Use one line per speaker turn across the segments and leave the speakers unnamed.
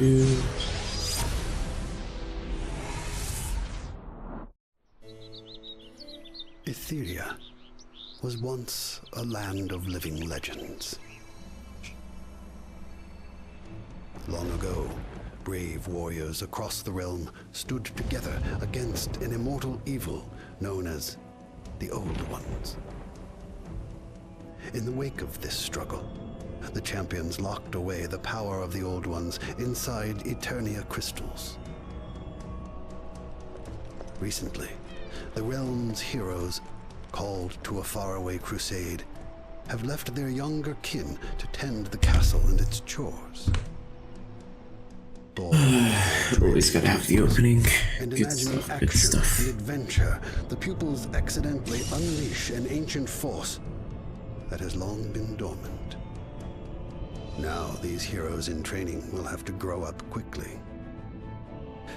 do.
Etheria was once a land of living legends. Long ago, brave warriors across the realm stood together against an immortal evil known as the Old Ones. In the wake of this struggle, the champions locked away the power of the Old Ones inside Eternia crystals. Recently, the realm's heroes, called to a faraway crusade, have left their younger kin to tend the castle and its chores.
Always gotta have the opening.
And
Good
imagining
stuff,
action
good stuff.
and adventure, the pupils accidentally unleash an ancient force that has long been dormant. Now these heroes in training will have to grow up quickly.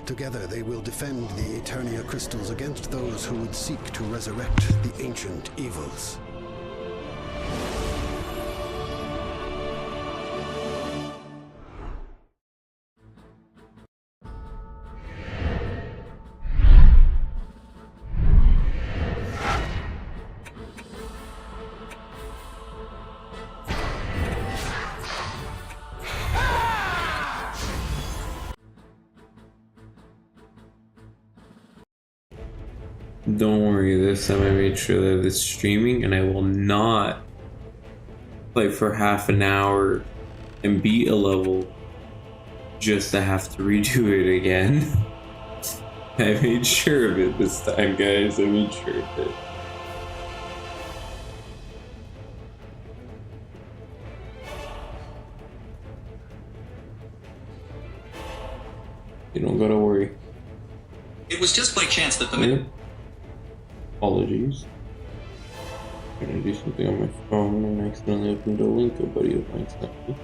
Together they will defend the Eternia crystals against those who would seek to resurrect the ancient evils.
Don't worry, this time I made sure that it's streaming and I will not play for half an hour and beat a level just to have to redo it again. I made sure of it this time, guys. I made sure of it. You don't gotta worry.
It was just by chance that the
Yeah. Apologies. I'm trying to do something on my phone and accidentally opened a link a buddy of mine sent me.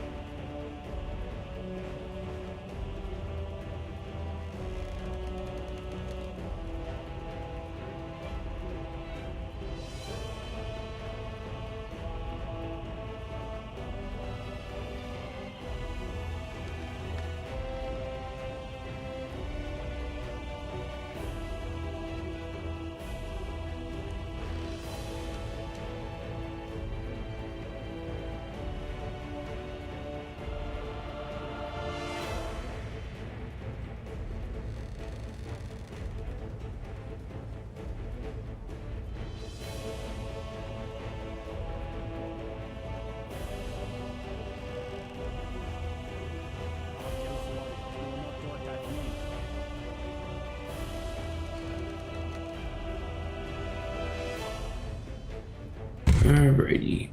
Alrighty.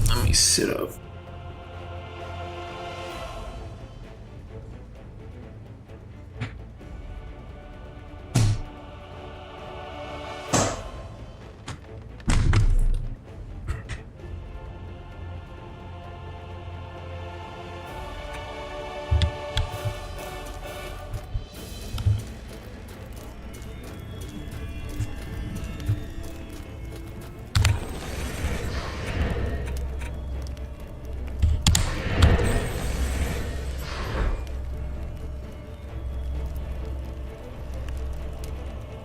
Let me sit up.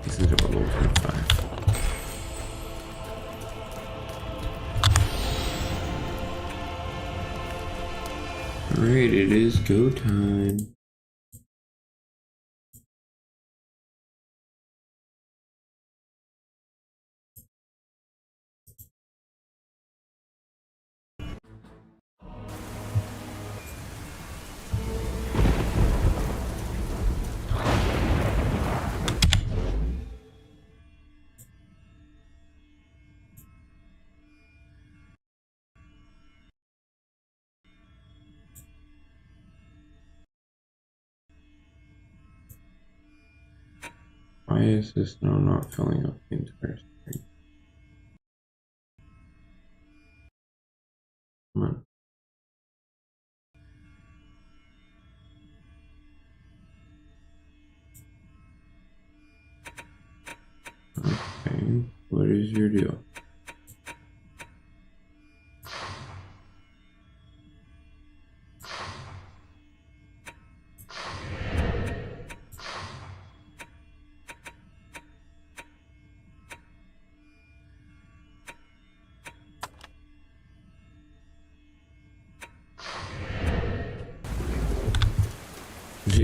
This is about level 25. Alright, it is go time. Why is this now not filling up the entire screen? Come on. Okay, what is your deal?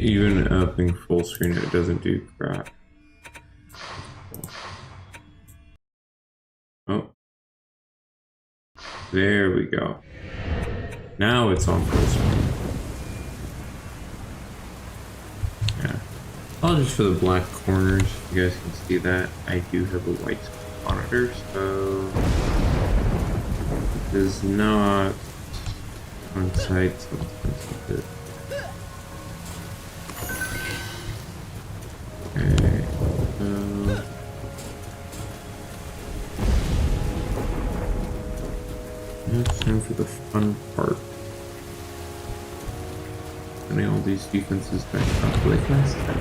Even upping full screen, it doesn't do crap. Oh. There we go. Now it's on full screen. Yeah. Apologies for the black corners. You guys can see that. I do have a white monitor, so it does not coincide sometimes with it. Okay, so now it's time for the fun part. Putting all these defenses back up like last time.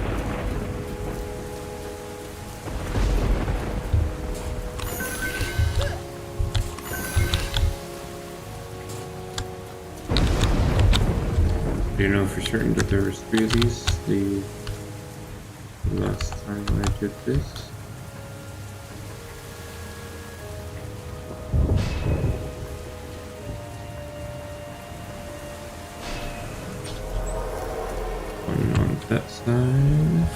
Do you know for certain that there was 3 of these? The last time I did this. One on that side.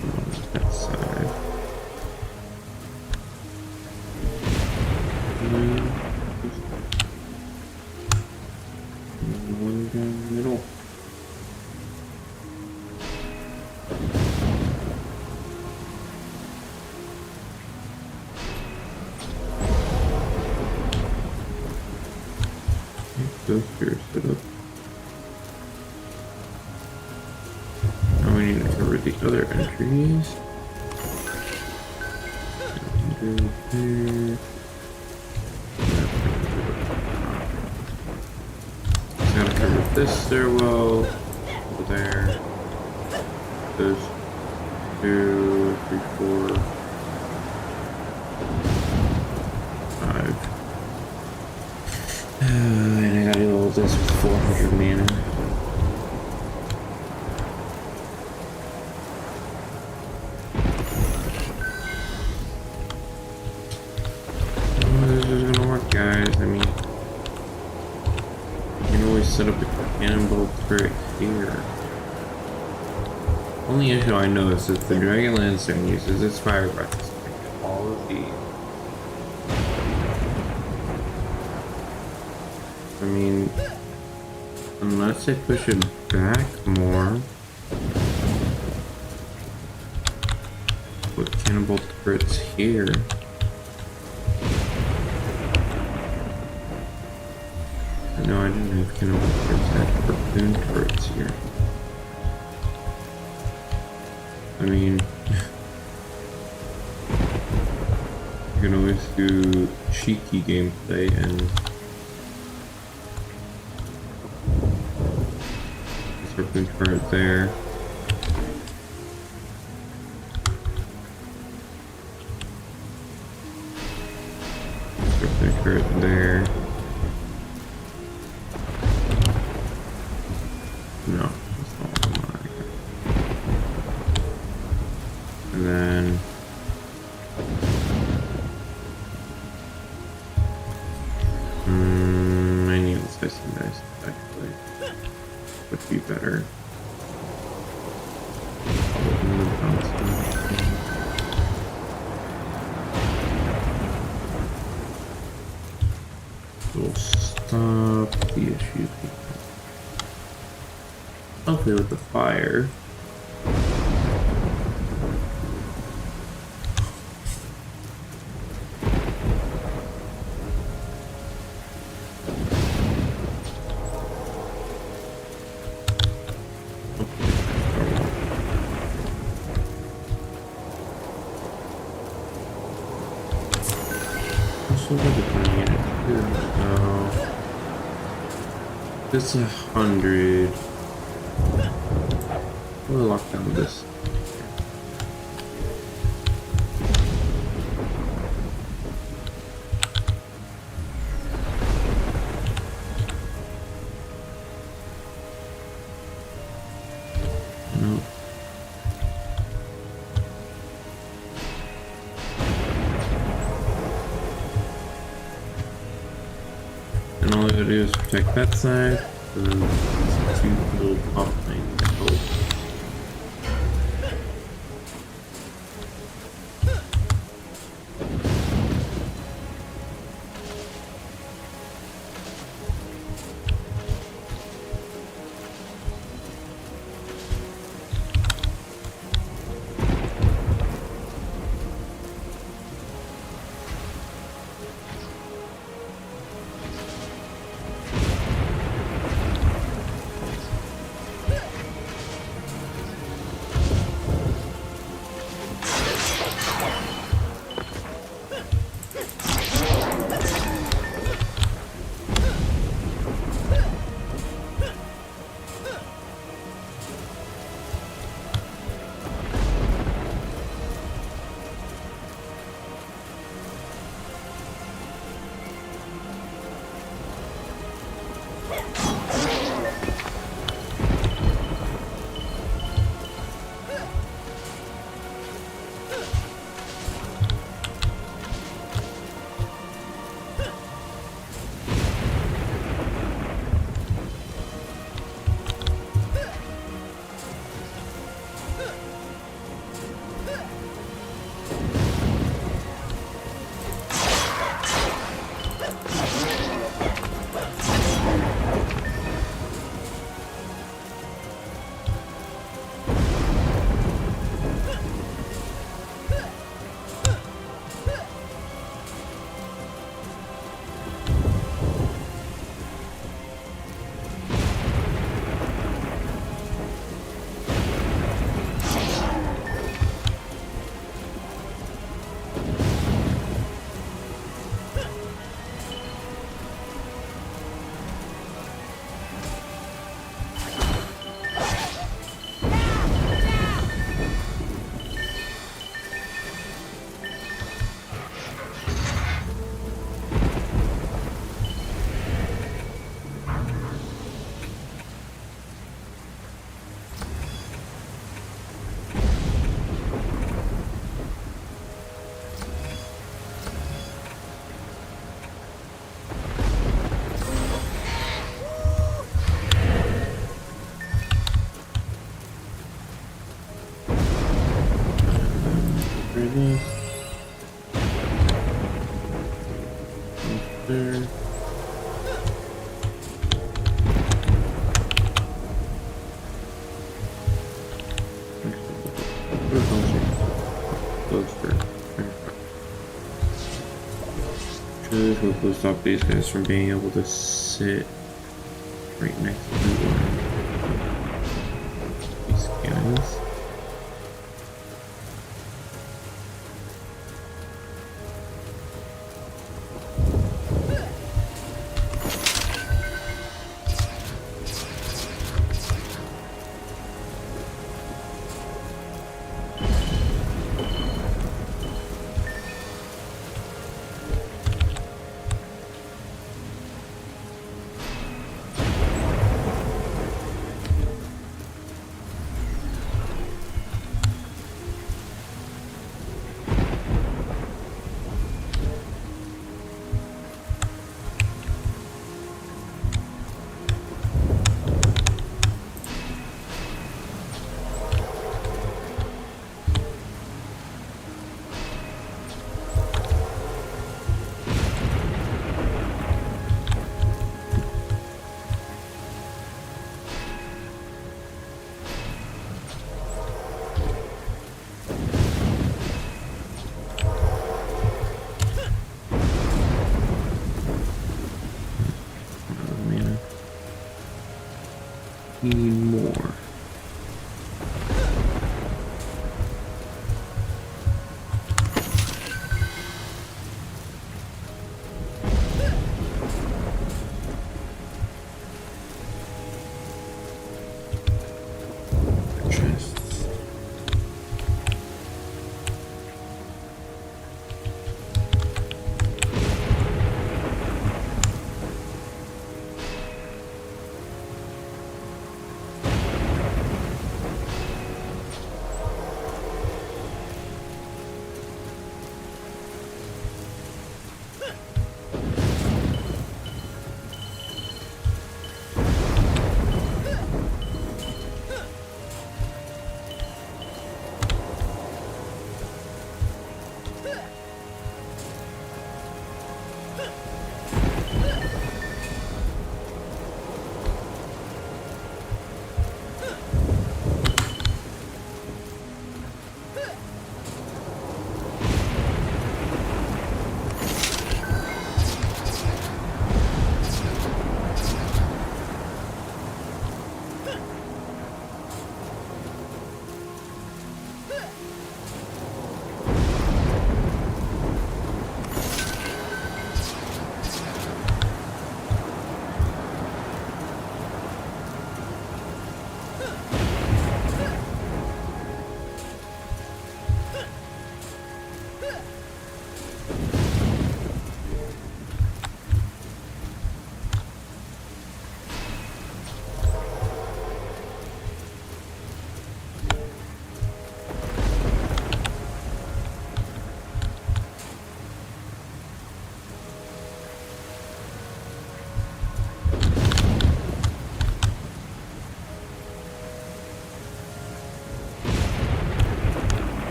One on that side. One down the middle. Those here set up. Now we need to cover the other entries. And here. Gotta cover this stairwell over there. Those 2, 3, 4, 5. And I gotta do all this with 400 mana. Oh, this is gonna work, guys. I mean, you can always set up a cannonball turret here. Only issue I know is that the Dragonlance Stone uses its fire breath to make all of these. I mean, unless I push it back more, put cannonball turrets here. No, I didn't have cannonball turrets. I had harpoon turrets here. I mean, you can always do cheeky gameplay and harpoon turret there. Harpoon turret there. No, that's not what I want. And then I need to say some nice actually would be better. We'll stop the issue. Hopefully with the fire. Also, what did I need to do? So, it's 100. We'll lock down this. No. I gotta do is protect that side, and then these two little pop things. This. There. Should hopefully stop these guys from being able to sit right next to these guys. Need more. Chests.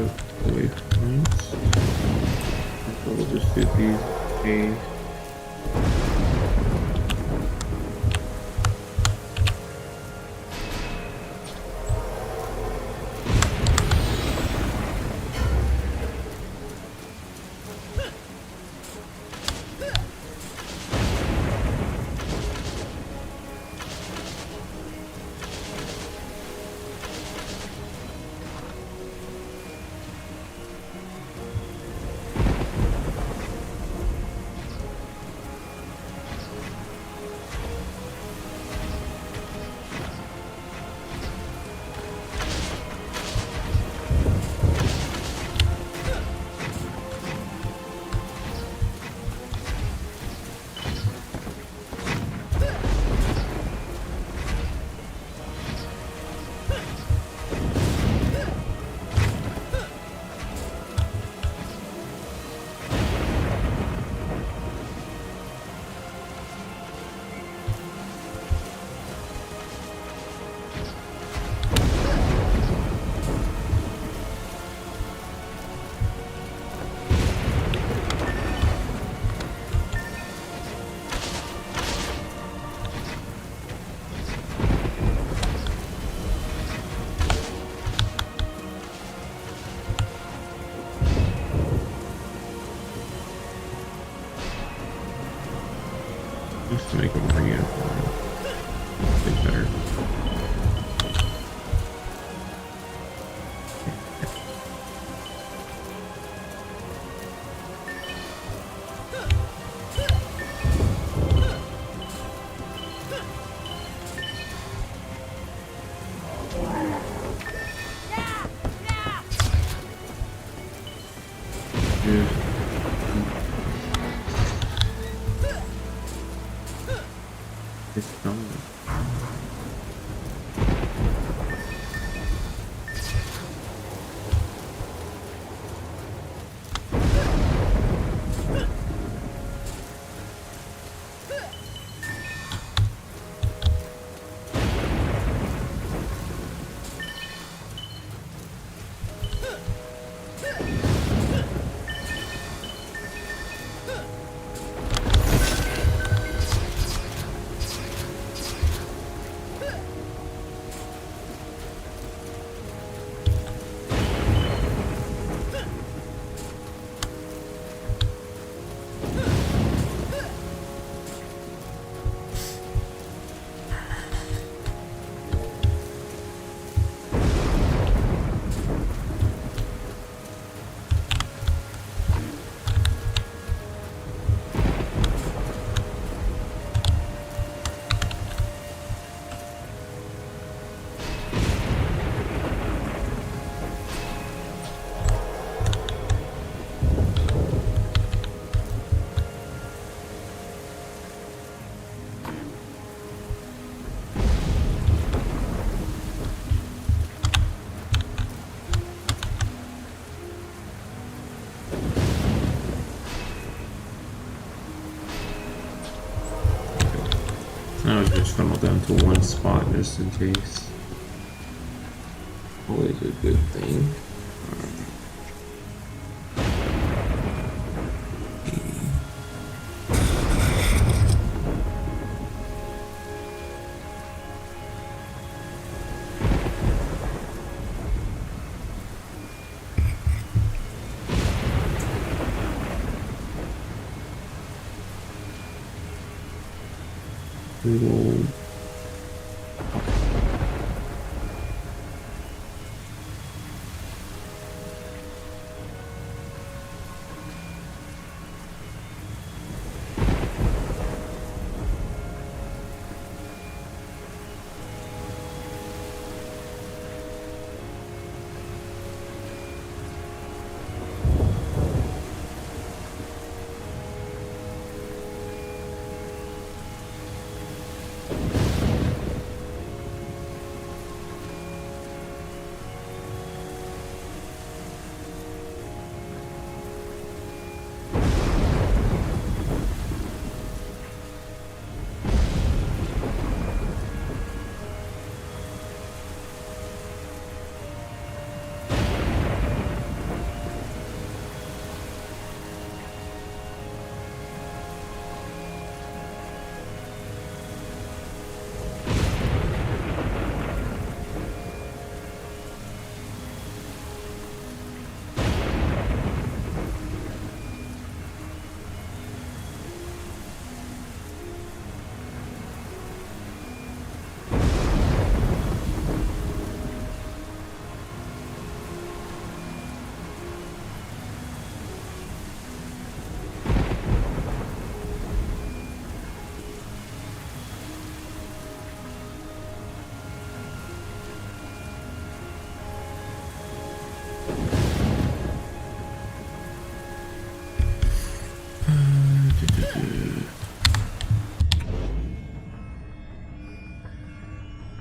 of waypoints. So we'll just do these days. Just to make them bring it think better. It's coming. Now I just funnel down to one spot just in case. Always a good thing. We will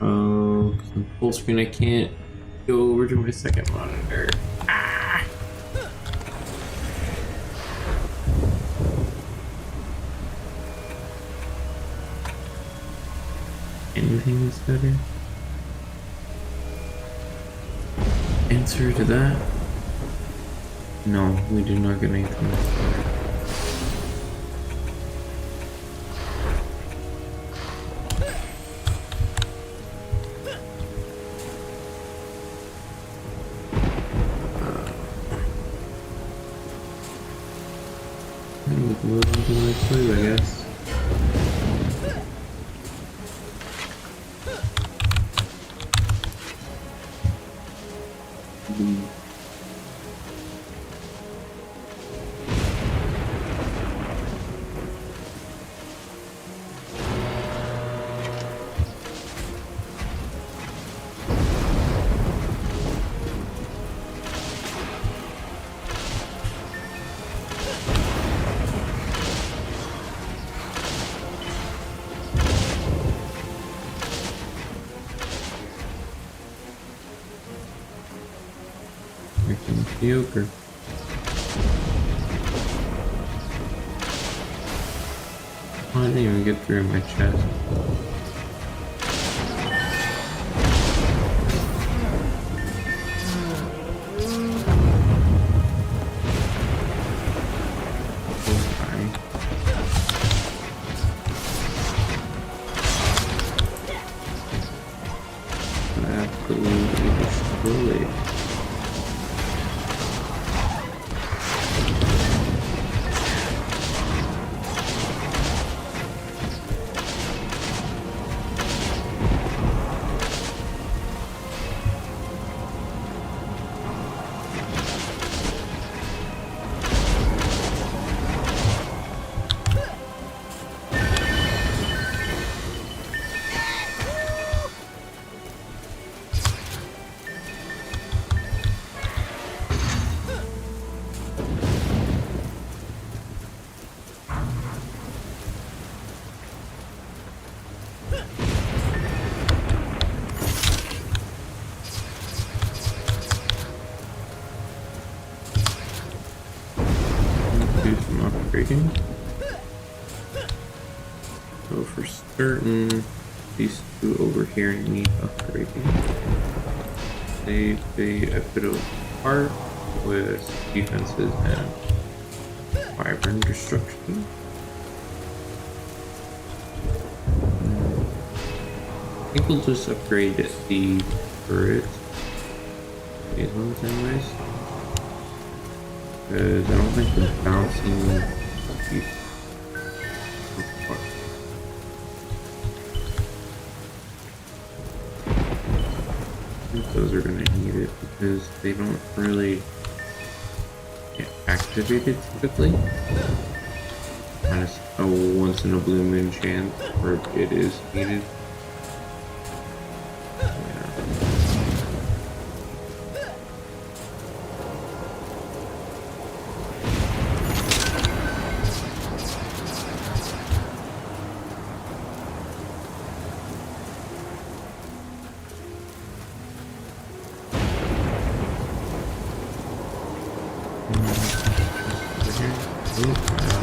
Oh, 'cause I'm full screen, I can't go over to my second monitor. Anything is better? Answer to that? No, we do not get anything that's better. We can move on to the next wave, I guess. Mediocre. Oh, I didn't even get through my chest. Absolutely destroyed. Do some upgrading. So for certain, these two over here need upgrading. They a bit of heart with defenses and vibrant destruction. I think we'll just upgrade the turret. These ones anyways. Because I don't think the bouncing keep apart. I think those are gonna need it because they don't really get activated typically. Minus a once in a blue moon chance where it is needed.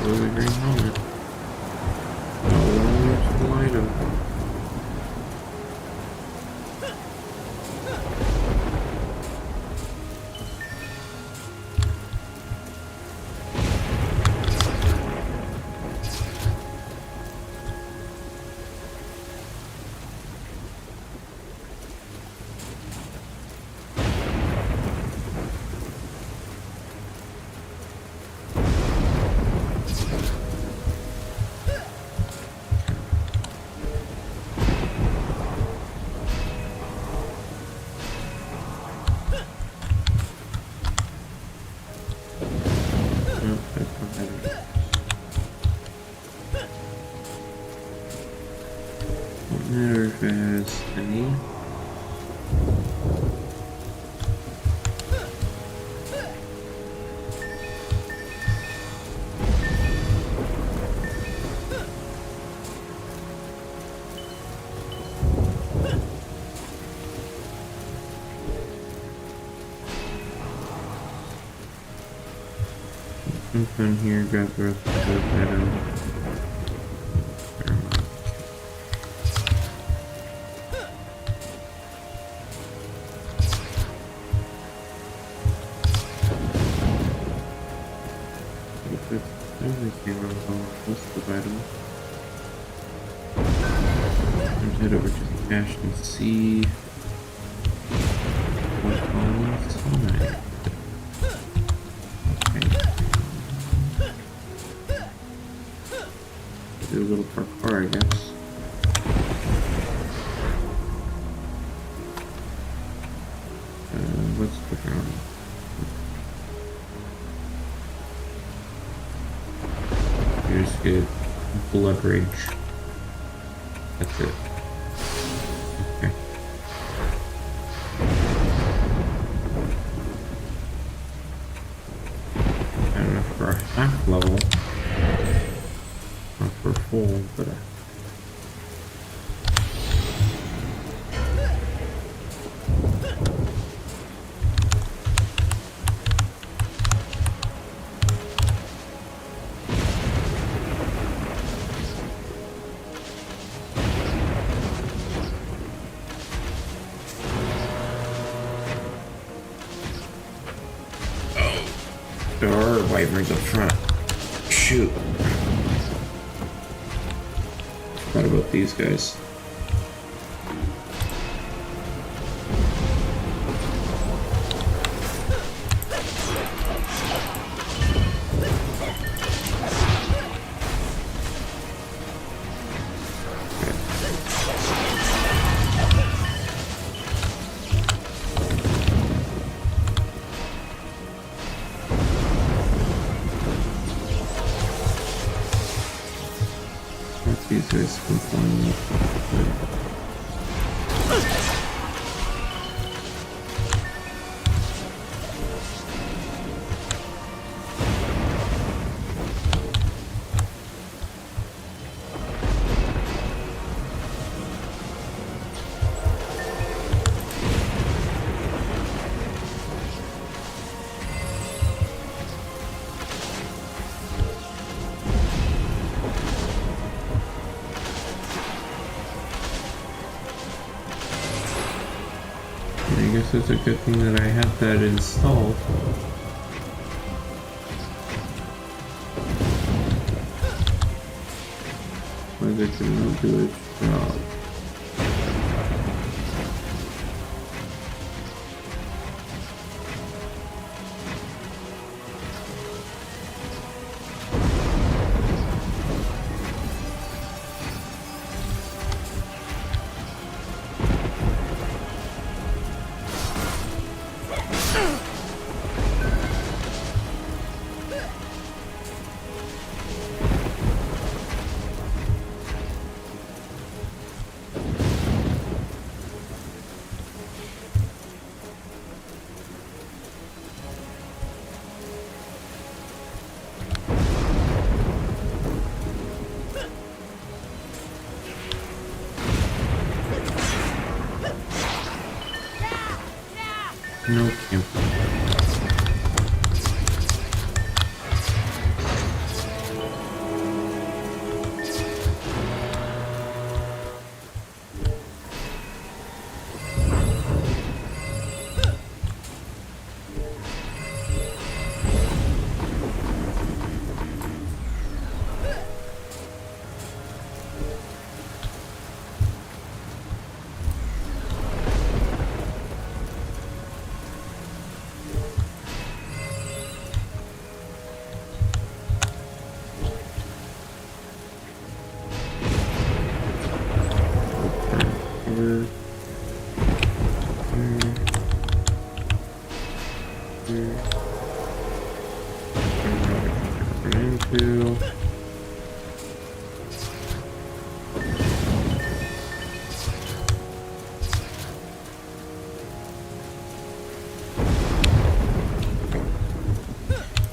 Really green helmet. Oh, light him. Don't matter if it has any. Jump in here, grab the rest of the item. Everything on the list of items. And head over to the cache and see what all inside. Okay. Do a little parkour, I guess. Let's put her on. Here's good blood rage. That's it. Okay. Not enough for a half level. Not for full, but there are wyverns up front. Shoot. What about these guys? These guys can find me. I guess it's a good thing that I have that installed. Whether it can do its job. No camping. Into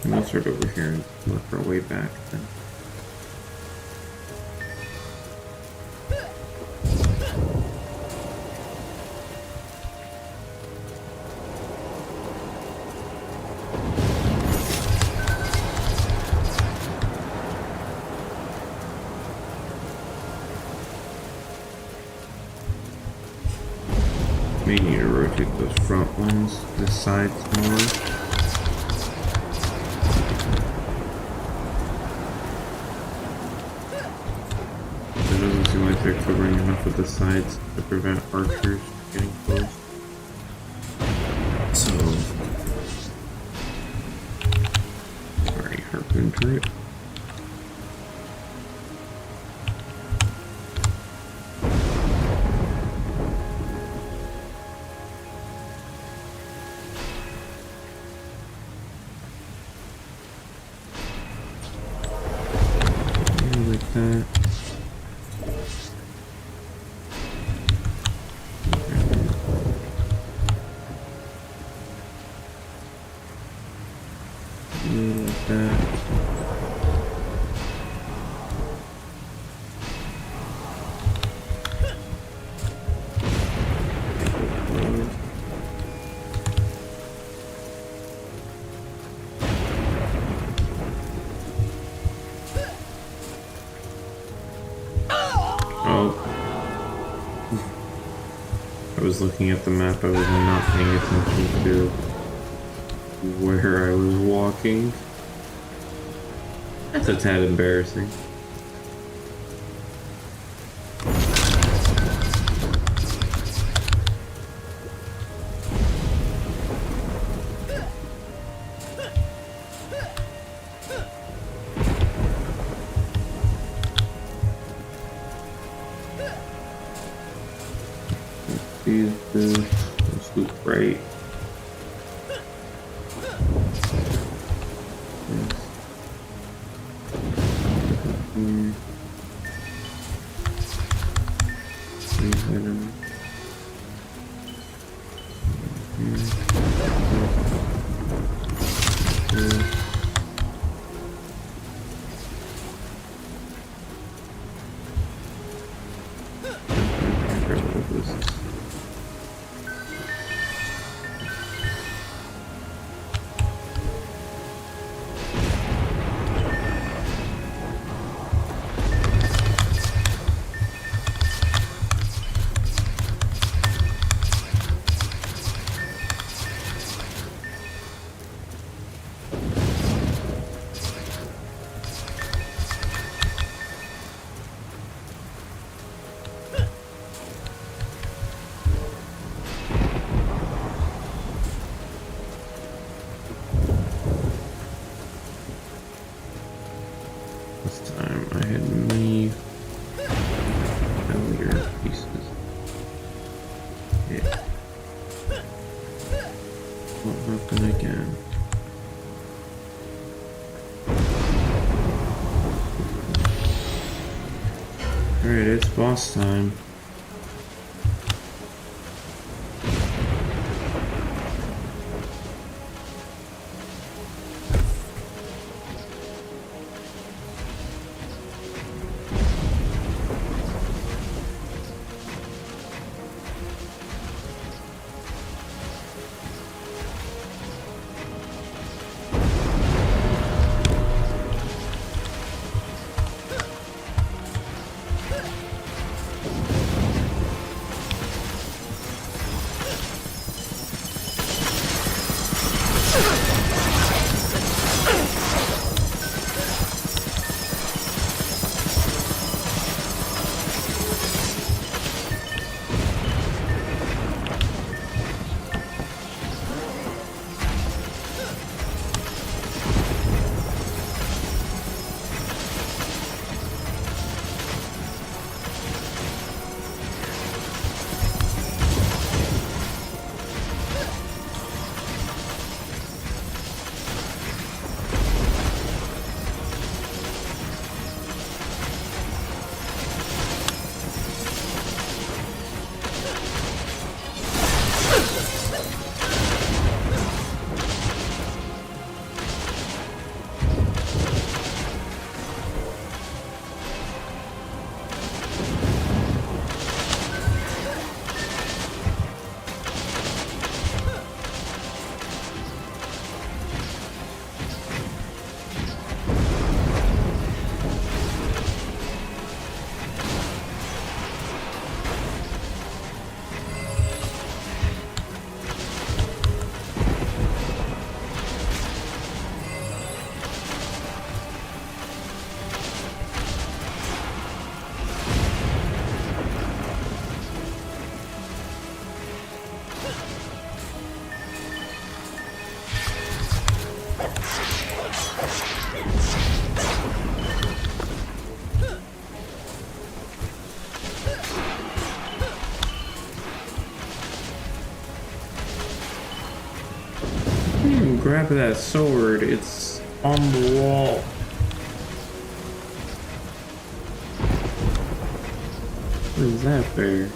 and we'll start over here and work our way back then. May need to rotate those front ones, the sides more. It doesn't seem like they're covering enough of the sides to prevent archers getting close.
So,
Sorry, harpoon turret. Like that. Like that. Oh. I was looking at the map, I was not paying attention to where I was walking. That's a tad embarrassing. Let's look right. This time I had many failure pieces. Yeah. Won't happen again. Alright, it's boss time. grab that sword. It's on the wall. What is that for?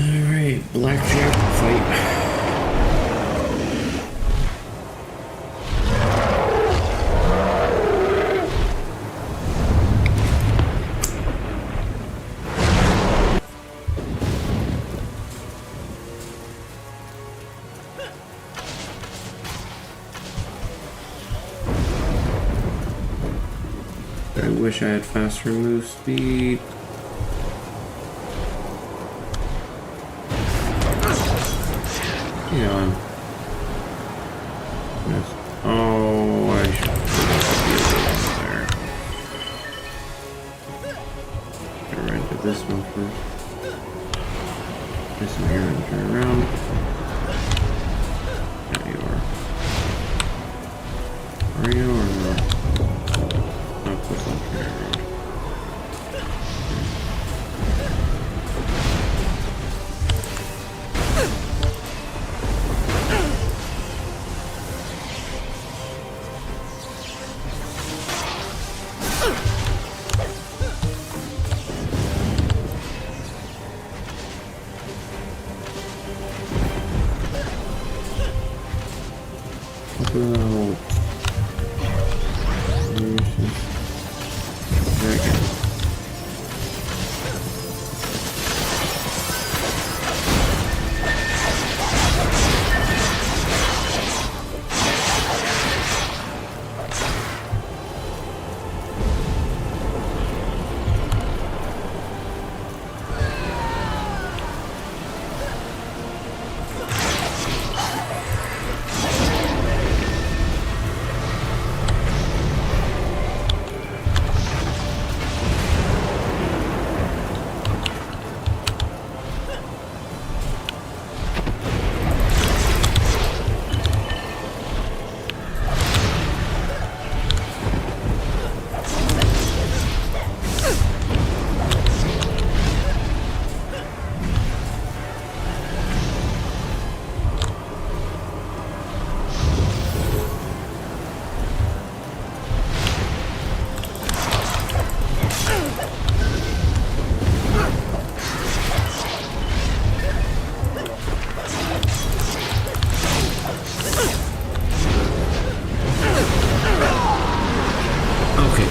Alright, blackjack fight. I wish I had faster move speed. Yeah. Yes. Oh, I should be there. Get right to this one first. This one here and turn around. Yeah, you are. Are you or no? Not this one turn around. Well,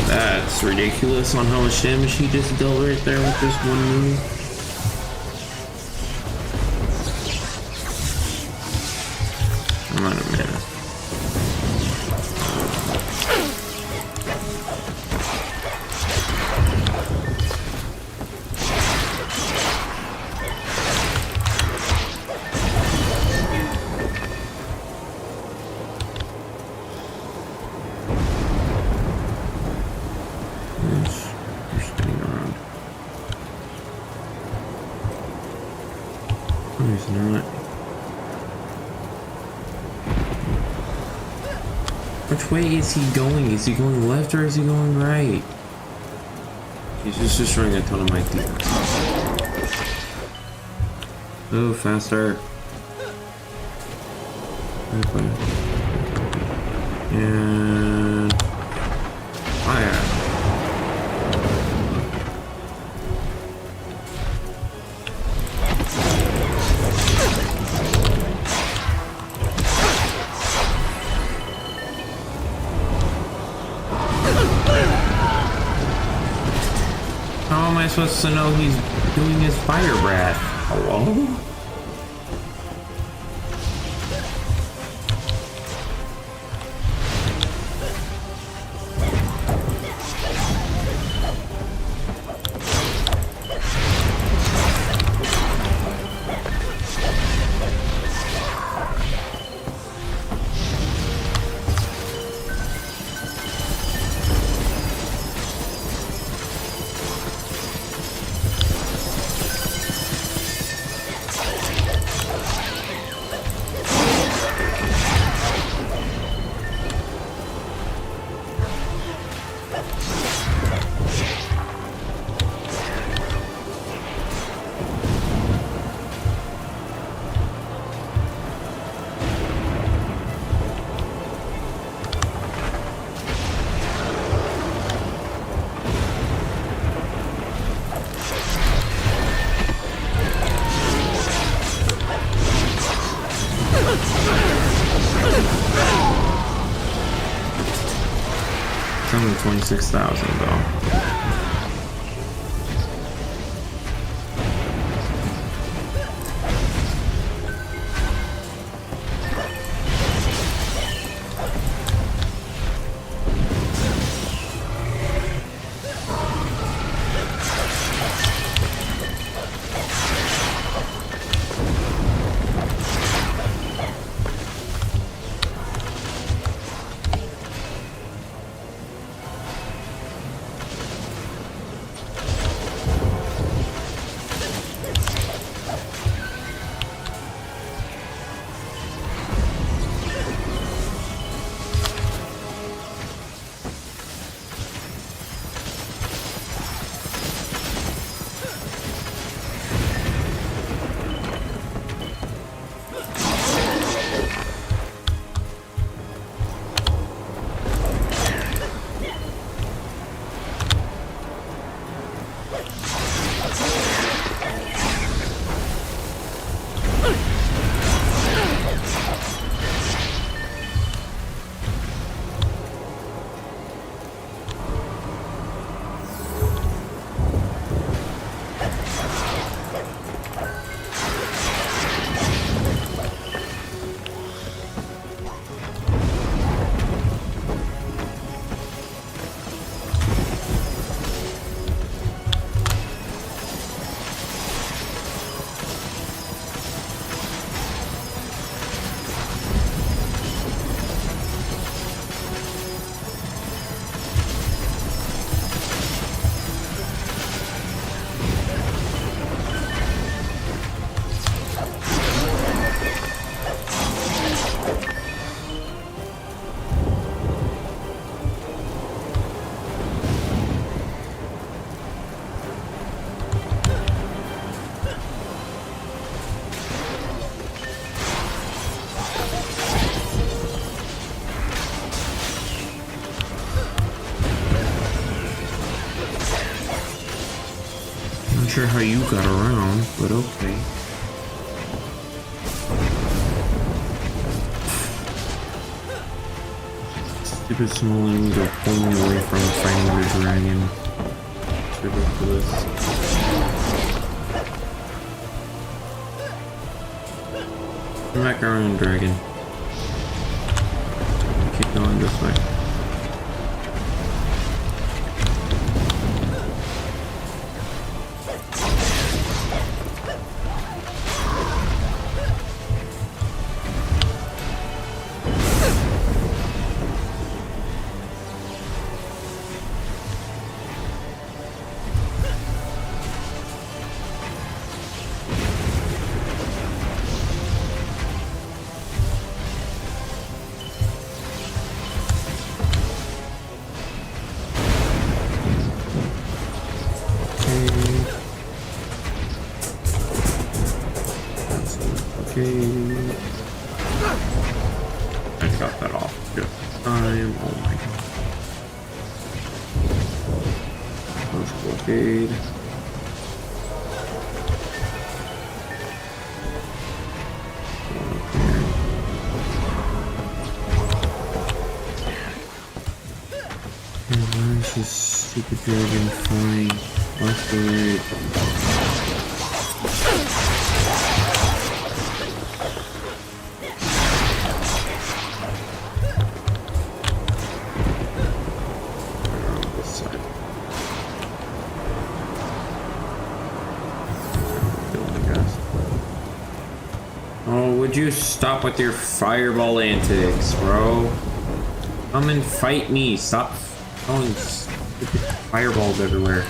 that's ridiculous on how much damage he just dealt right there with this one move. I'm out of mana. You're spinning around. No, he's not. Which way is he going? Is he going left or is he going right? He's just destroying a ton of my defense. Oh, faster. Okay. And fire. How am I supposed to know he's doing his fire breath? Hello? It's only 26,000 though. Not sure how you got around, but okay. Stupid small wings are pulling me away from fighting the dragon. It's ridiculous. Come back around, dragon. Keep going this way. I got that off. Good. time. Oh my god. Let's blockade. Why is this stupid dragon flying off the ledge? Oh, would you stop with your fireball antics, bro? Come and fight me. Stop throwing stupid fireballs everywhere.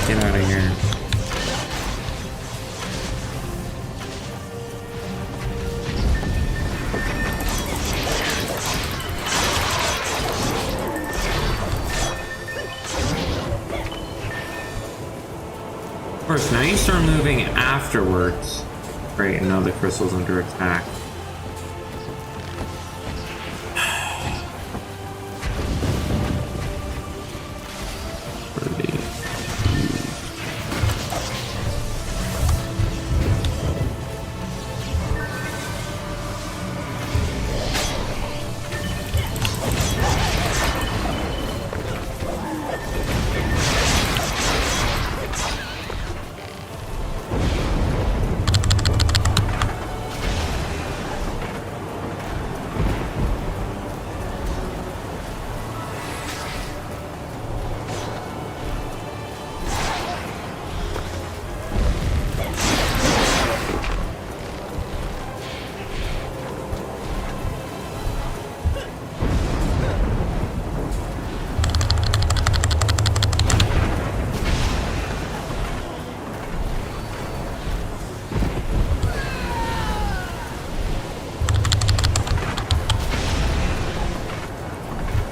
Get out of here. Of course, now you start moving afterwards. Great, and now the crystal's under attack.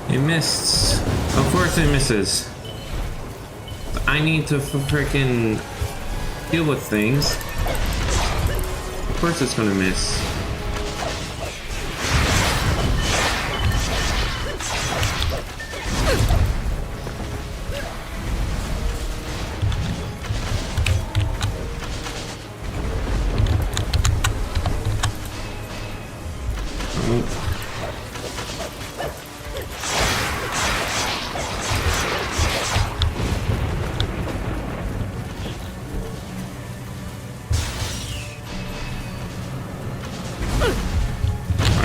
It missed. Of course it misses. I need to freaking deal with things. Of course it's gonna miss. Oh.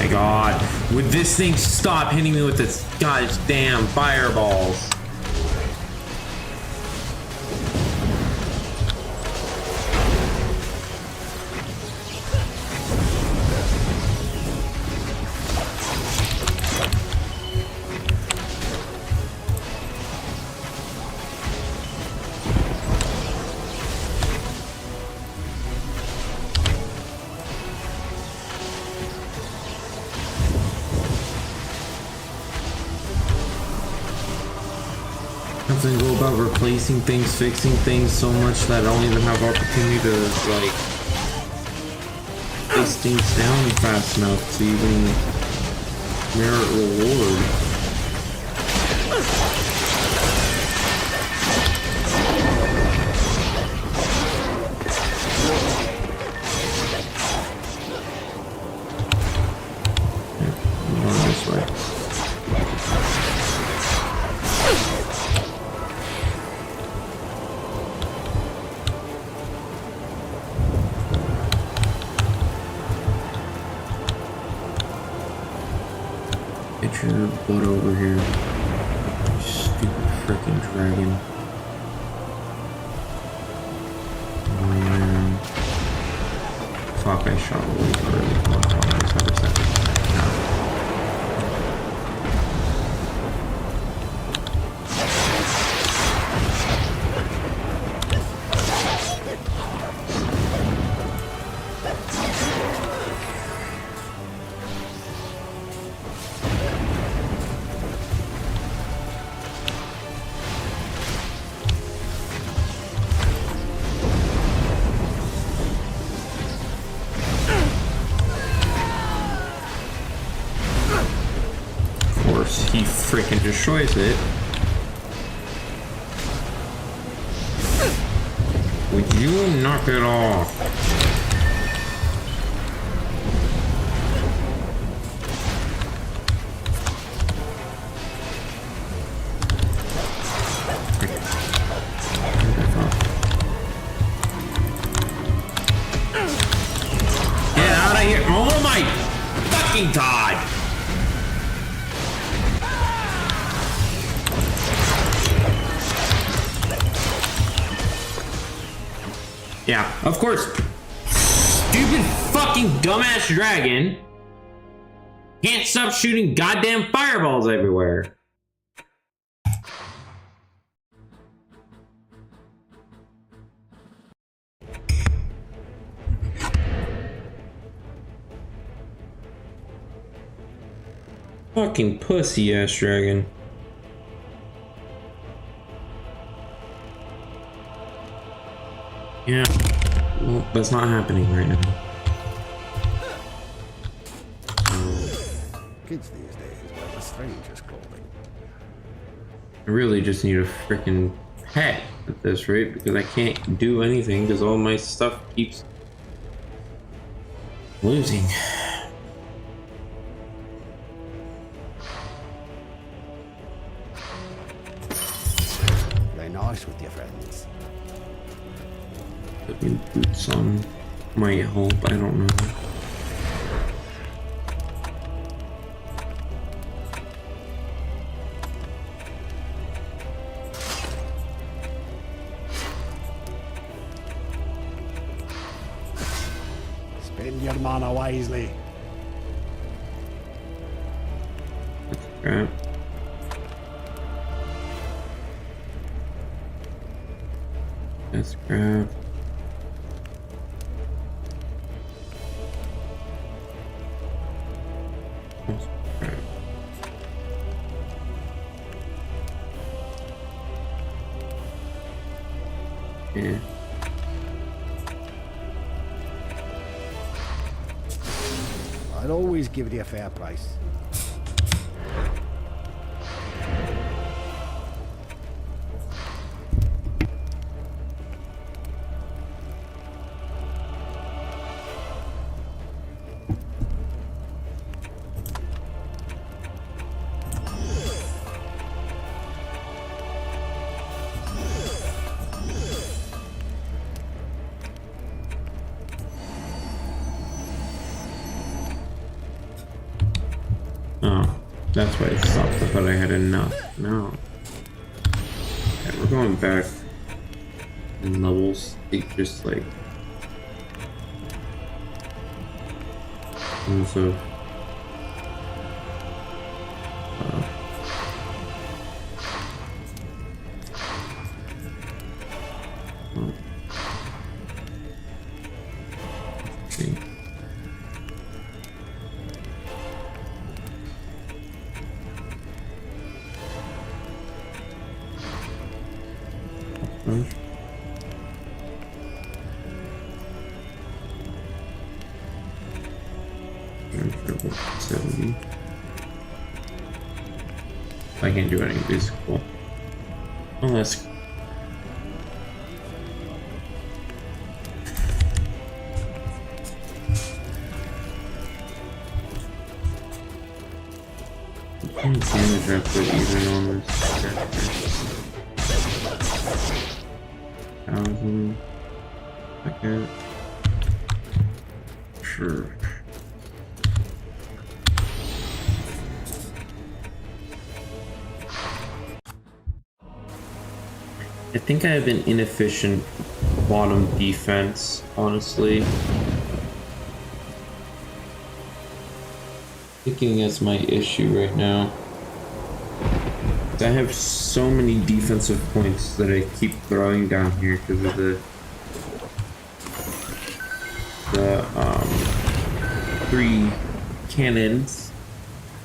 God, would this thing stop hitting me with its goddamn fireballs? Something go about replacing things, fixing things so much that I don't even have opportunity to like place things down fast enough to even merit reward. Get your butt over here. You stupid freaking dragon. Fuck, I shot way too early. Hold on, I just have a second. He freaking destroys it. Would you knock it off? Get out of here! Oh my fucking god! Yeah, of course. Stupid fucking dumbass dragon can't stop shooting goddamn fireballs everywhere. Fucking pussy ass dragon. Yeah, well, that's not happening right now.
Kids these days, well, the stranger's calling.
I really just need a freaking pet at this rate because I can't do anything because all my stuff keeps losing.
Play nice with your friends.
Putting boots on might help, I don't know.
Spend your mana wisely.
That's crap. That's crap. Yeah.
I'd always give you a fair price.
Oh, that's why it stopped. I thought I had enough. No. Okay, we're going back in levels. It just like also okay. Triple 70. I can't do any of these. Cool. Oh, that's damage I put even on this character. 1,000. Okay. Sure. I think I have an inefficient bottom defense, honestly. Thinking that's my issue right now. I have so many defensive points that I keep throwing down here because of the 3 cannons,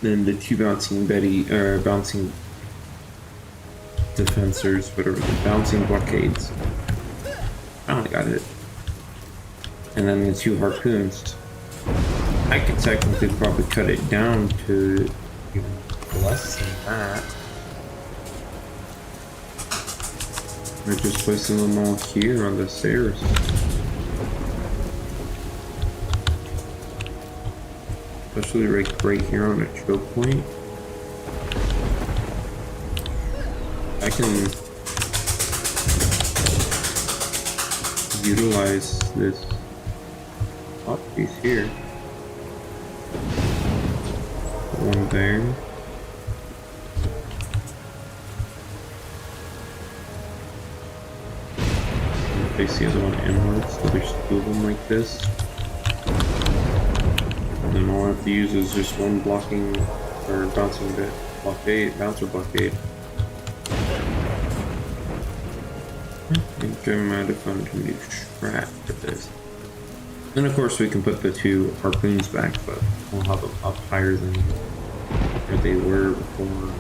then the 2 bouncing defensors, whatever, the bouncing blockades. I only got it. And then the 2 harpoons. I could technically probably cut it down to even less than that. By just placing them all here on the stairs. Especially right here on a choke point. I can utilize this top piece here. One there. And face the other one inwards, so there's 2 of them like this. And then all I have to use is just one blocking or bouncing bouncer blockade. I think I might have found a new strat for this. And of course we can put the 2 harpoons back, but we'll have them up higher than where they were before.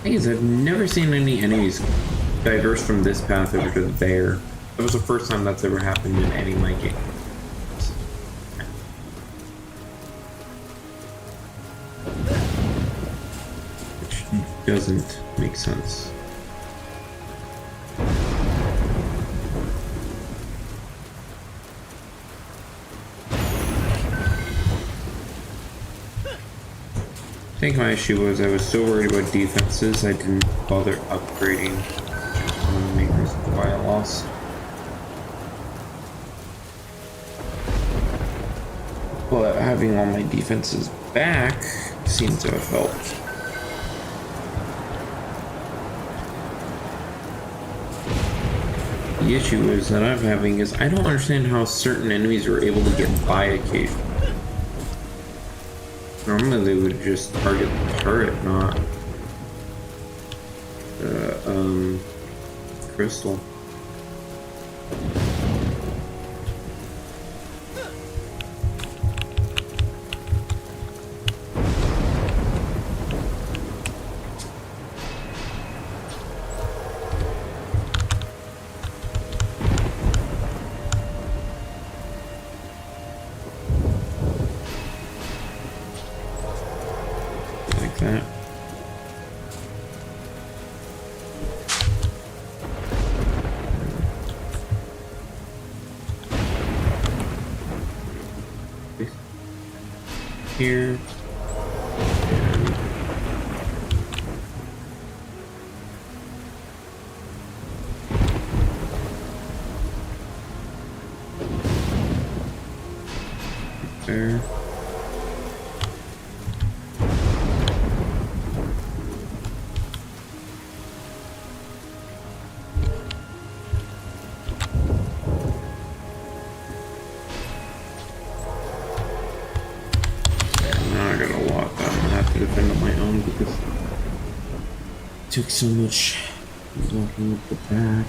Thing is, I've never seen any enemies diverse from this path over to there. That was the first time that's ever happened in any of my games. Which doesn't make sense. I think my issue was I was so worried about defenses I didn't bother upgrading, which is one of the main reasons why I lost. But having all my defenses back seems to have helped. The issue is that I'm having is I don't understand how certain enemies are able to get by occasionally. Normally they would just target the turret, not crystal. That. Here. There. Took so much walking up the back.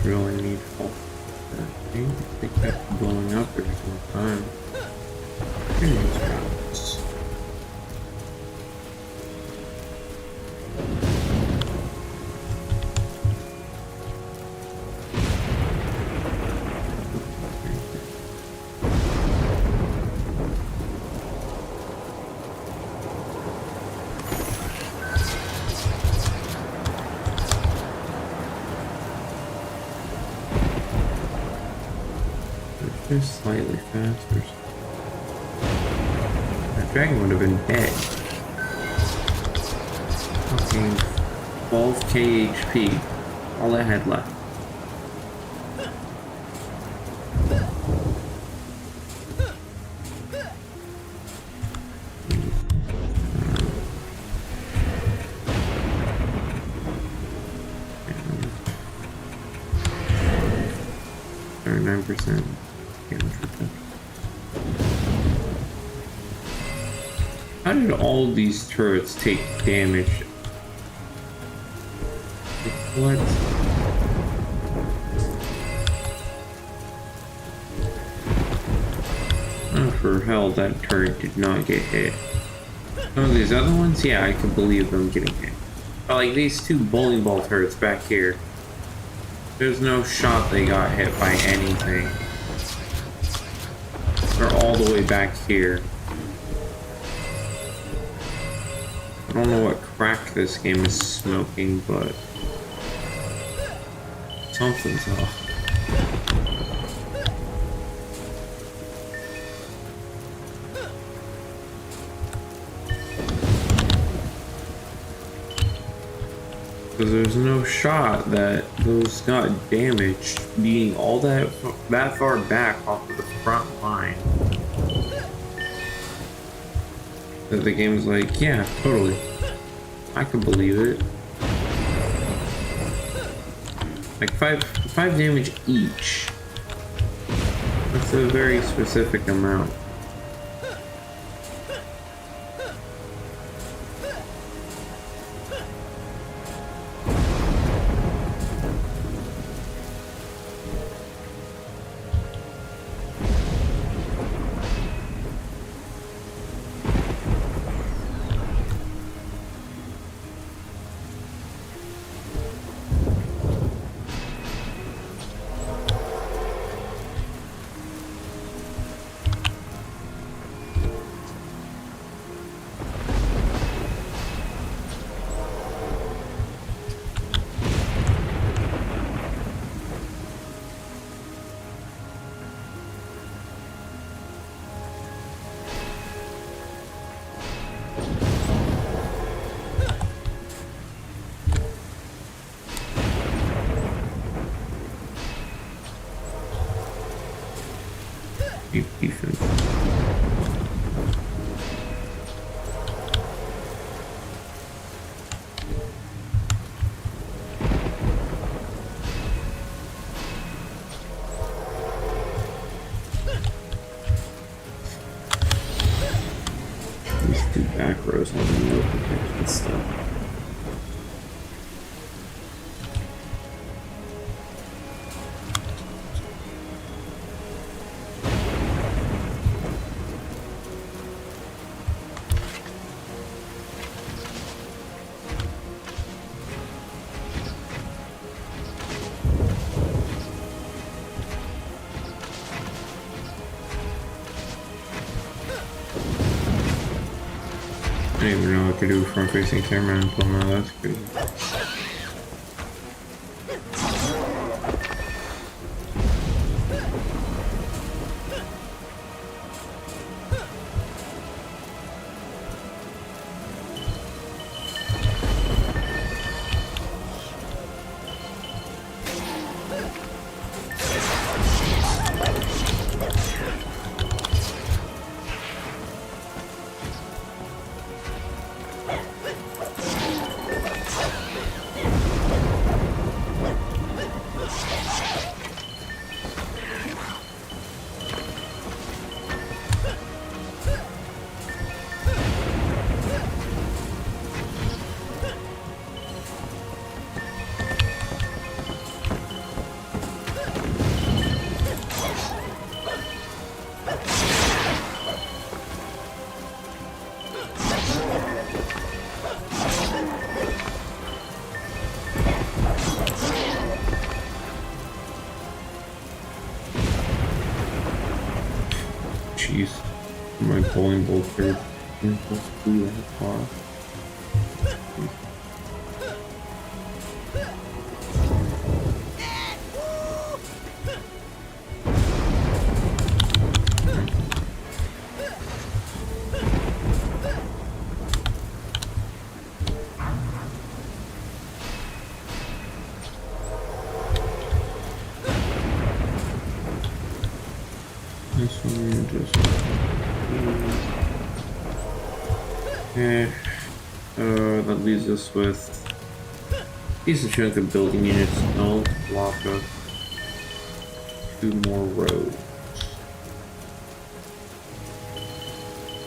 really needful. They kept blowing up every single time. Anyways, 'They're slightly faster. That dragon would have been dead. Fucking 12k HP. All I had left. Or 9% damage reduction. How did all these turrets take damage? What? Oh, for hell, that turret did not get hit. Some of these other ones, yeah, I can believe them getting hit. But like these two bowling ball turrets back here, there's no shot they got hit by anything. They're all the way back here. I don't know what crack this game is smoking, but something's off. Because there's no shot that those got damaged being all that far back off of the front line. That the game's like, yeah, totally. I can believe it. Like five damage each. That's a very specific amount. Deep defense. These two back rows have no protection stuff. I didn't even know what to do front facing camera until now, that's crazy. my bowling ball carried supposed to be that far. This one just okay. That leaves us with a decent chunk of building units. No block of 2 more roads.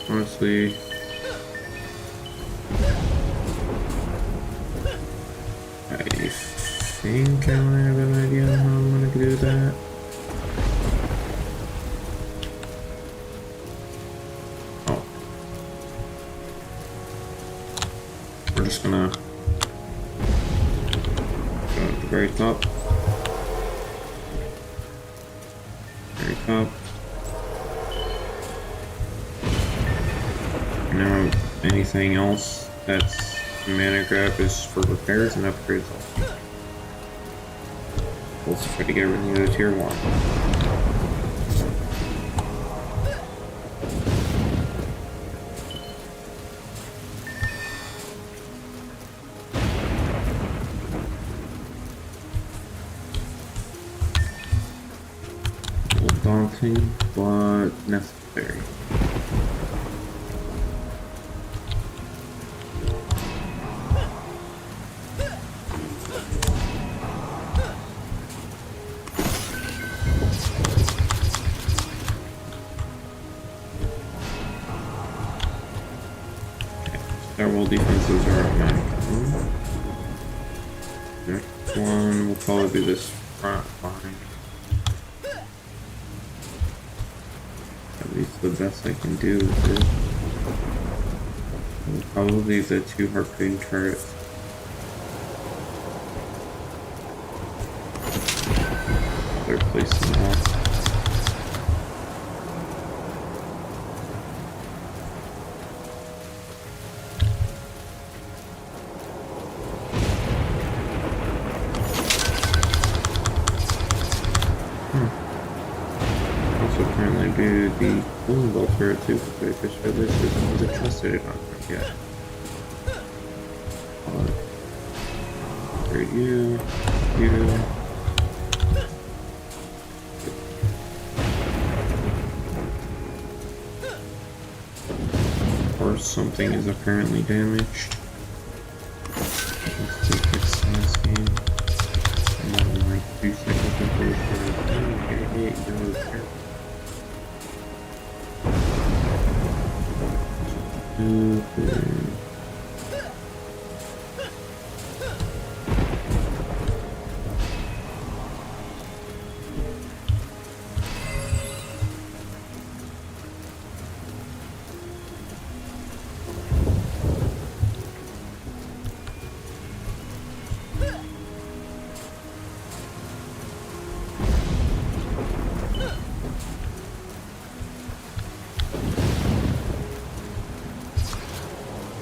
Honestly, I think I might have an idea on how I'm gonna do that. Oh. We're just gonna go at the very top. Very top. Now, anything else that's mana grab is for repairs and upgrades. Let's try to get rid of the tier 1. A little daunting, but necessary. Several defenses are automatic. Next one will probably be this front line. At least the best I can do with it. Probably the 2 harpoon turrets. They're placing off. Do the bowling ball turret too, because for this is adjusted it on yet. Upgrade you. Or something is apparently damaged. Let's take this last game. And then like 2 seconds until we start.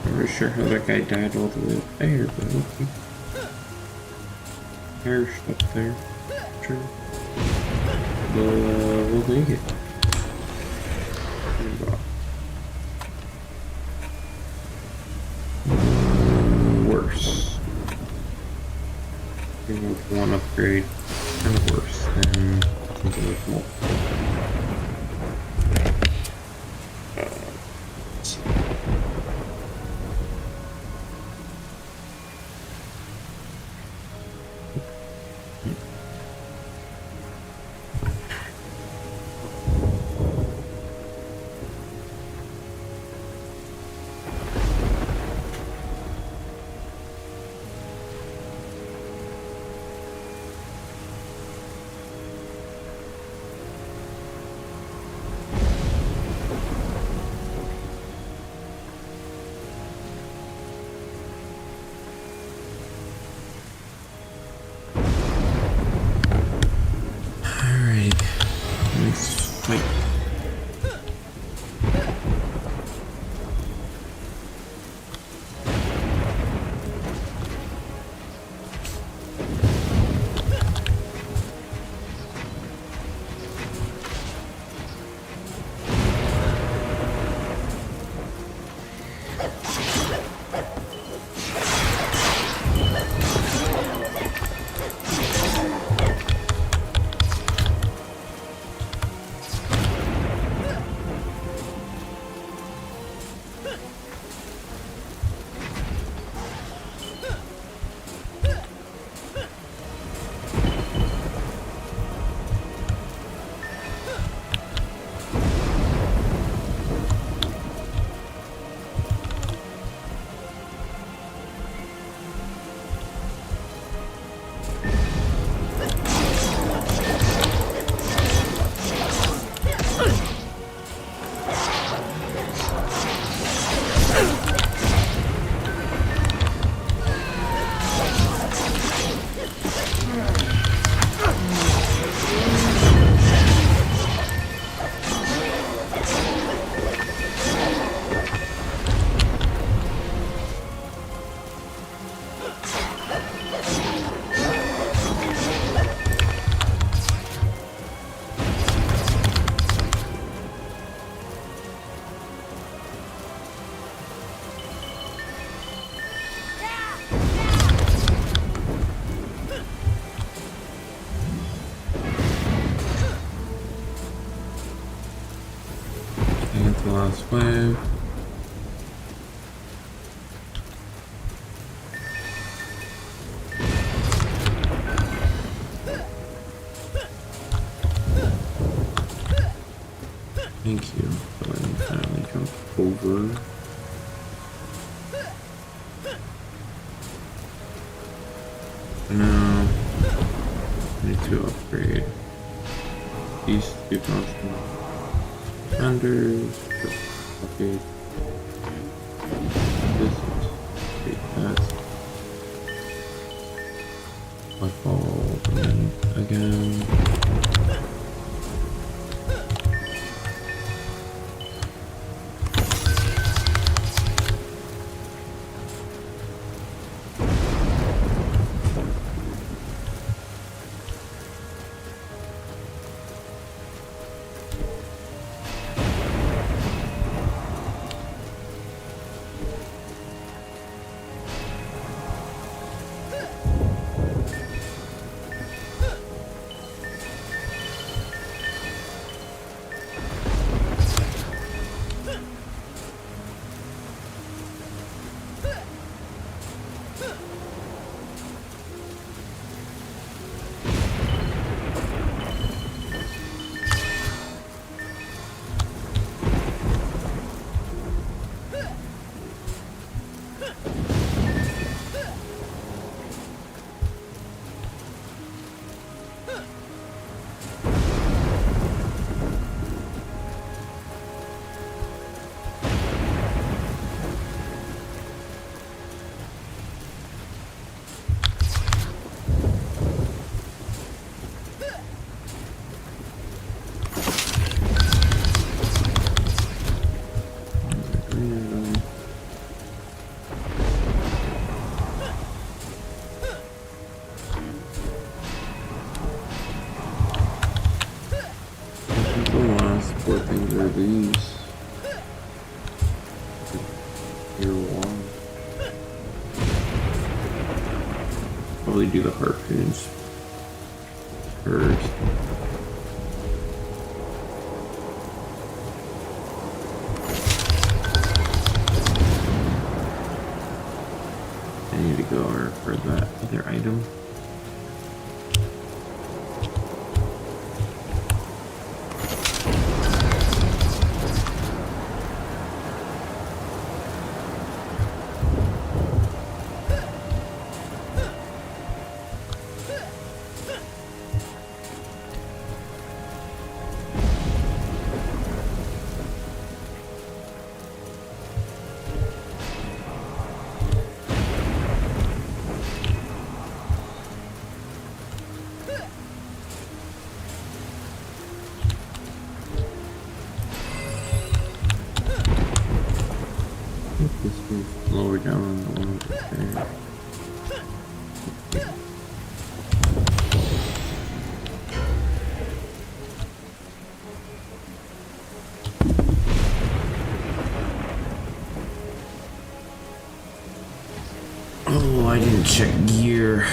I'm not sure how that guy died all the way up there, but okay. Perished up there. True. But we'll take it. Worse. With 1 upgrade, kind of worse than something with multiple. last wave. Thank you for letting me finally jump over. No, I need to upgrade these two constant defenders. Okay, this is great. That's my fault again. Four things are these. Year one. Probably do the harpoons first. I need to go over for that other item. This is lower down on the one over there. Oh, I didn't check gear.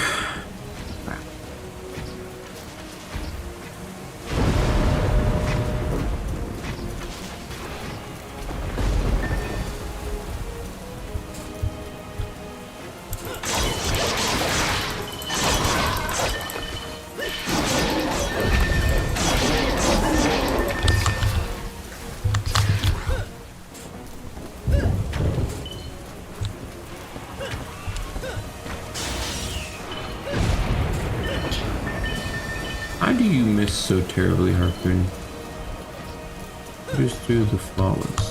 How do you miss so terribly, Harpoon? Just do the flawless.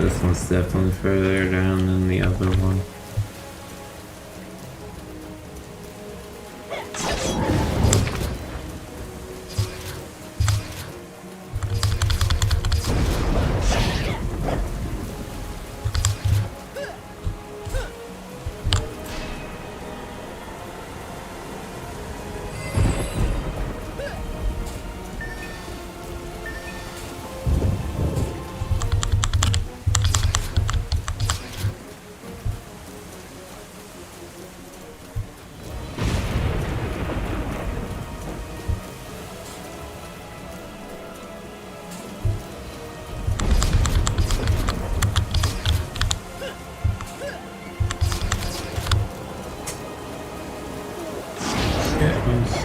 Yeah, this one's definitely further down than the other one.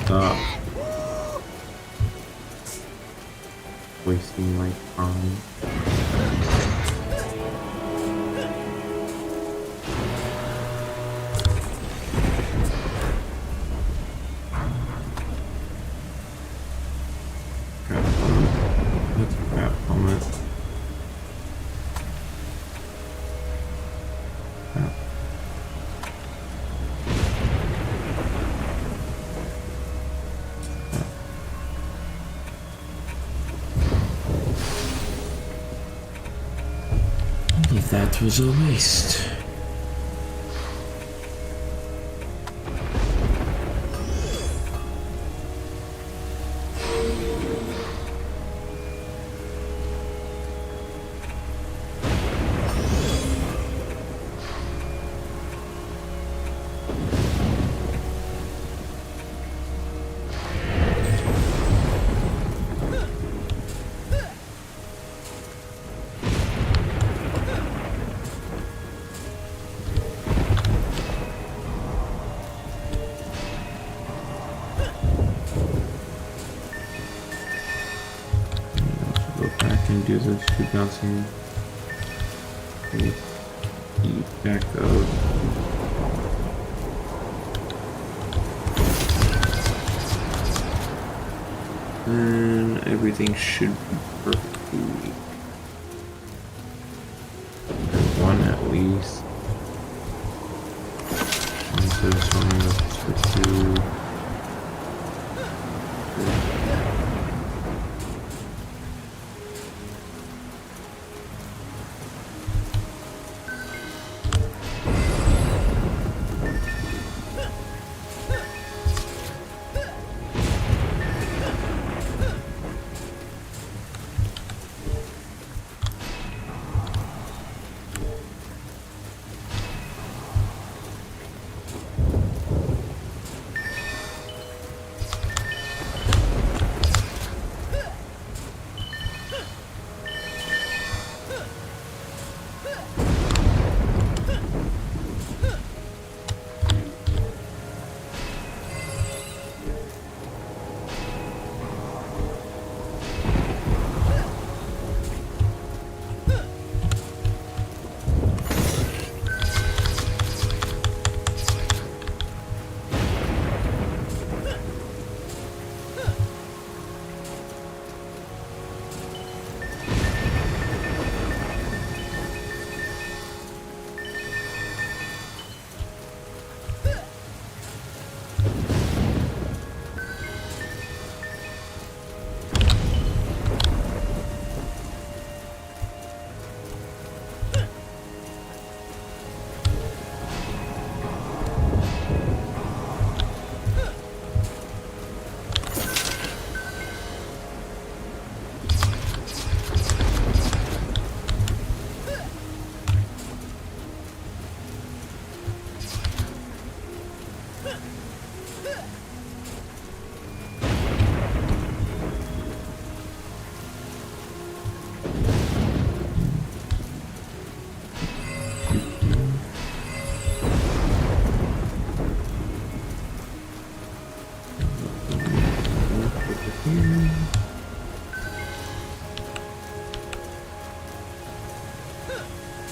Stop wasting my time. Crap helmet. That's a crap helmet. Crap. That was a waste. Do those two bouncing back up. And everything should be perfectly. One at least. And so this one goes for two.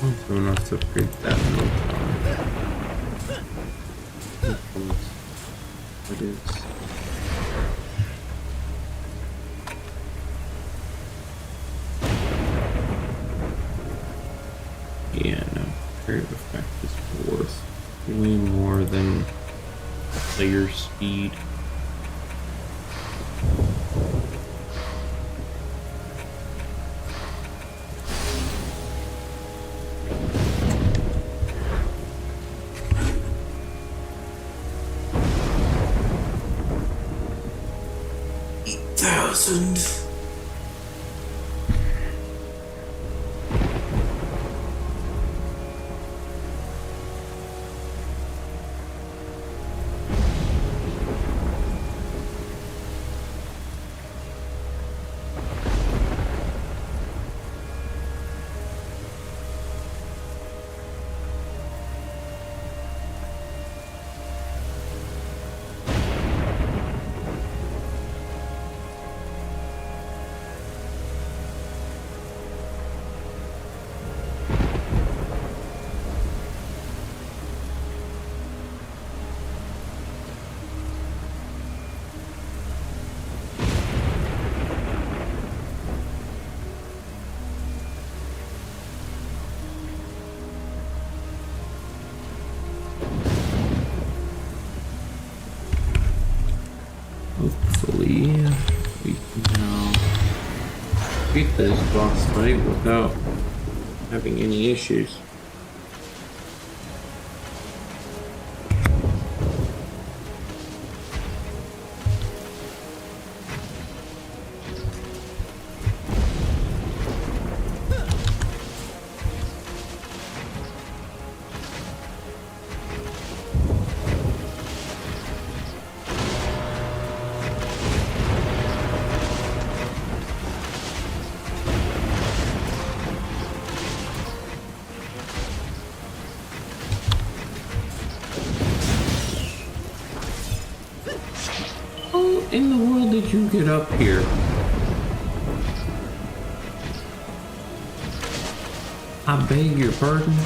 Also enough to upgrade that motor. What is? your speed. $8,000. Hopefully, we can now beat this boss fight without having any issues. How in the world did you get up here? I beg your pardon?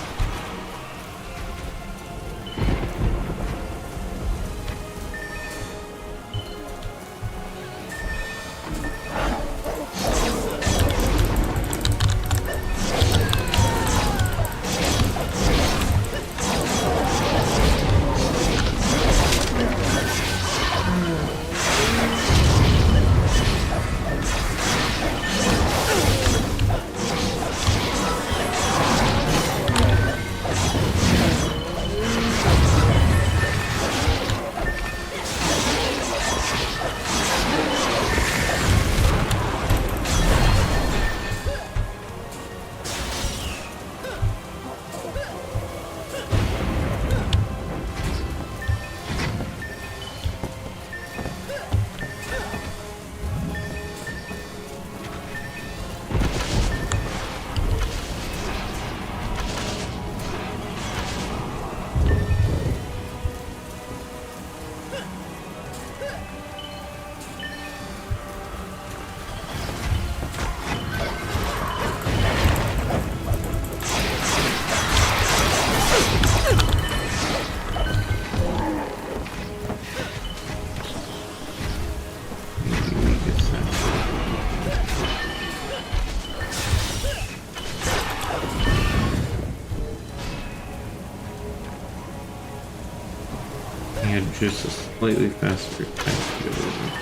And just a slightly faster attack ability.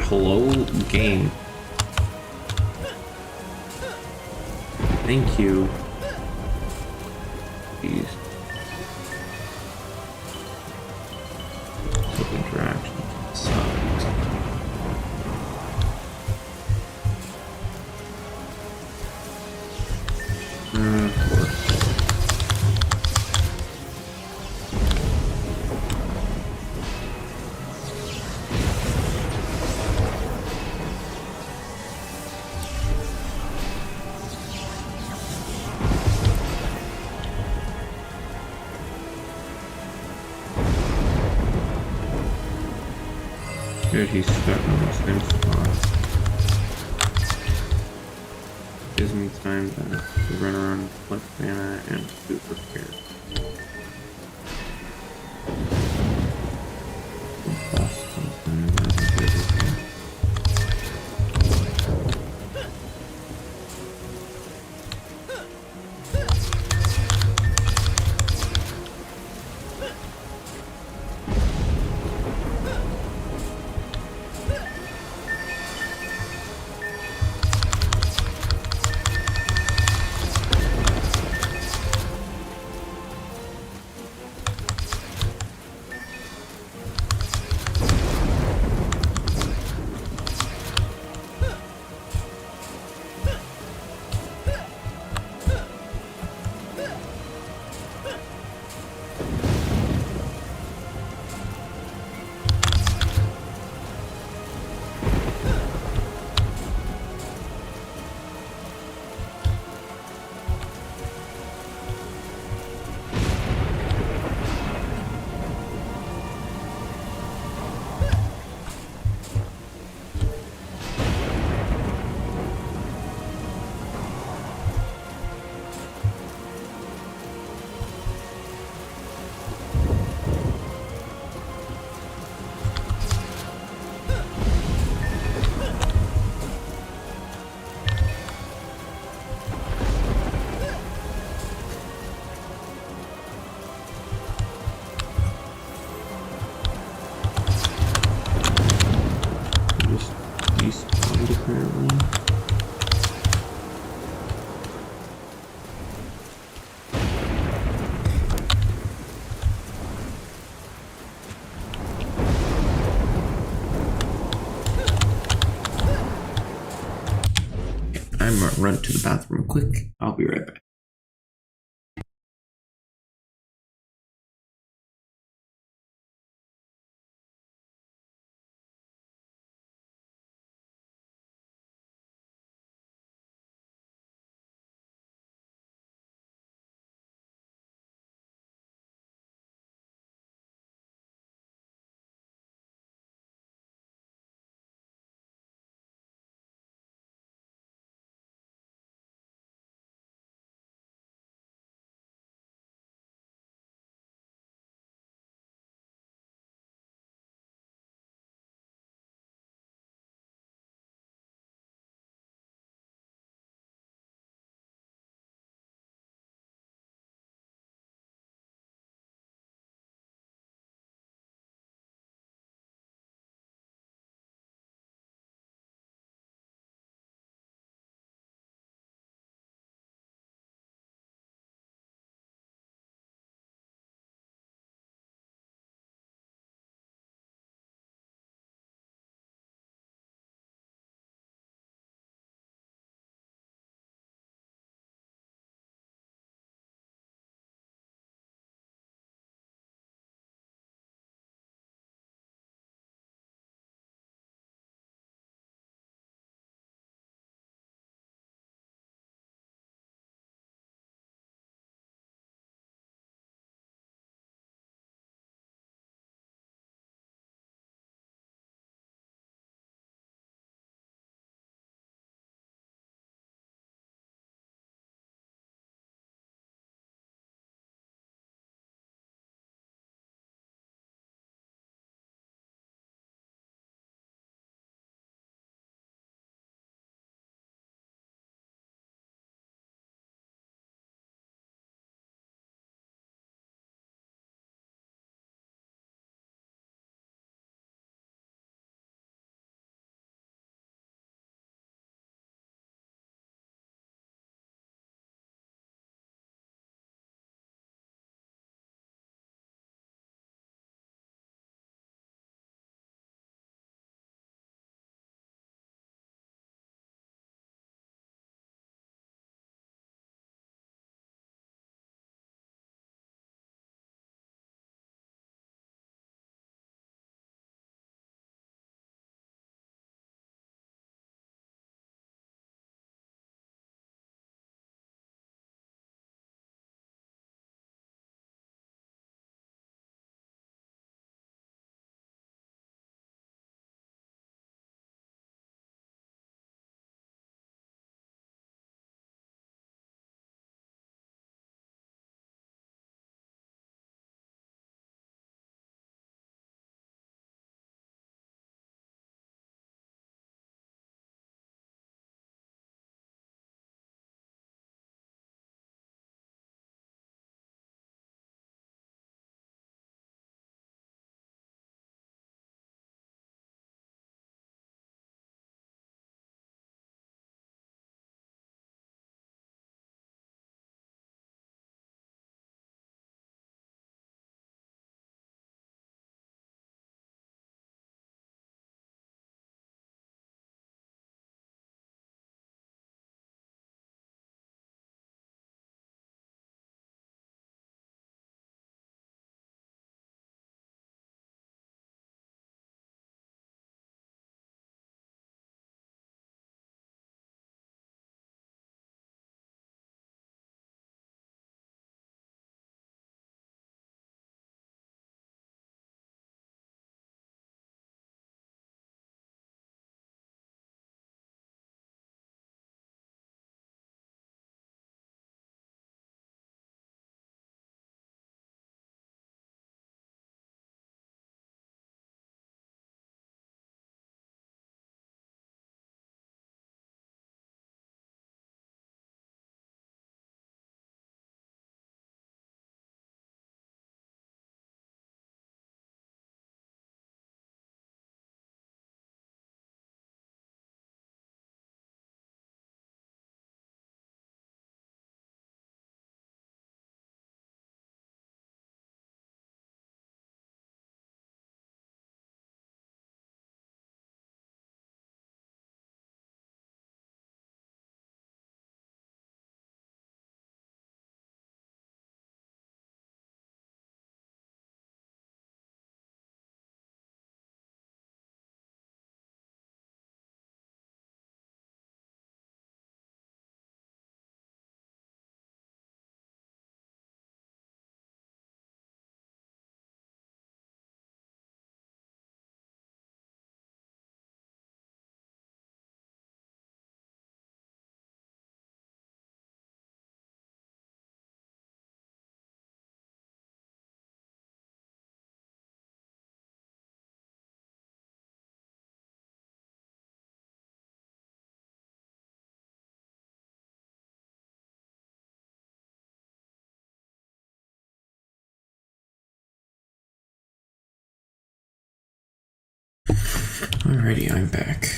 Hello, game. Thank you. Jeez. So interactions suck. Of course. Good, he's stuck on the same spot. Gives me time to run around, collect mana, and do repair. Just despawned apparently. I'm gonna run to the bathroom quick. I'll be right back. Alrighty, I'm back.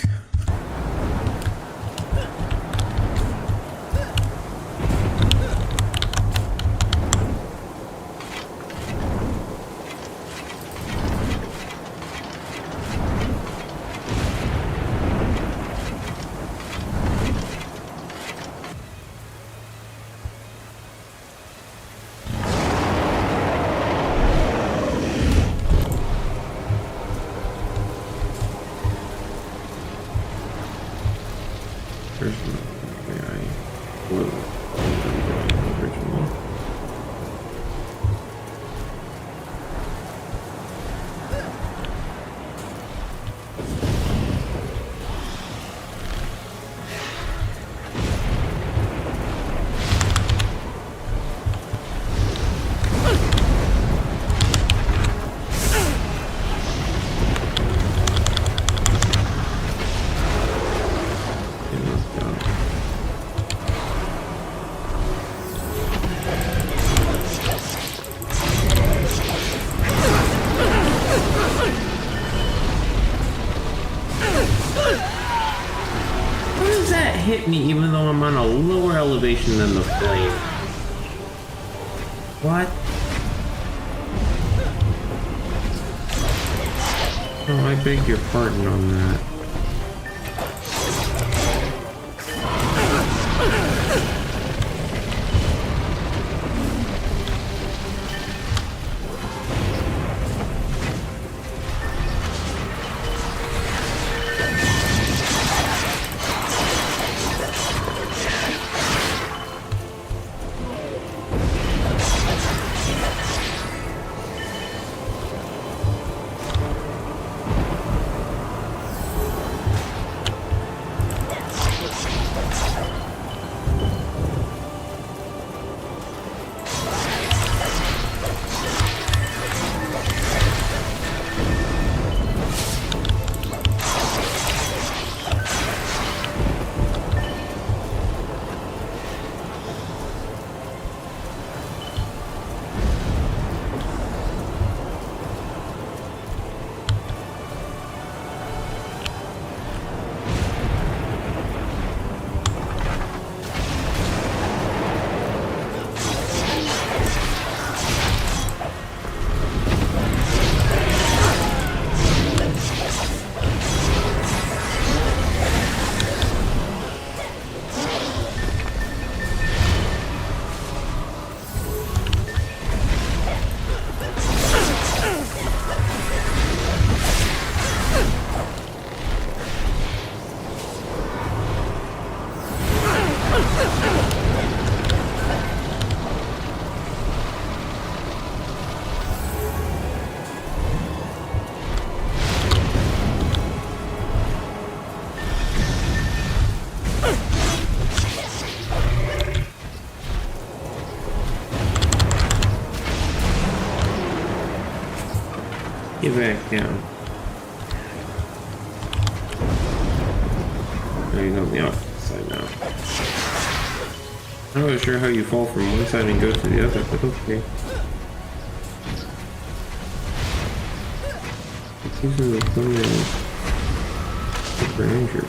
Hit me even though I'm on a lower elevation than the flame. What? Oh, I beg your pardon on that. Get back down. Now he's on the opposite side now. I'm not sure how you fall from one side and go to the other, but okay. It's using the thumbnail for Andrew.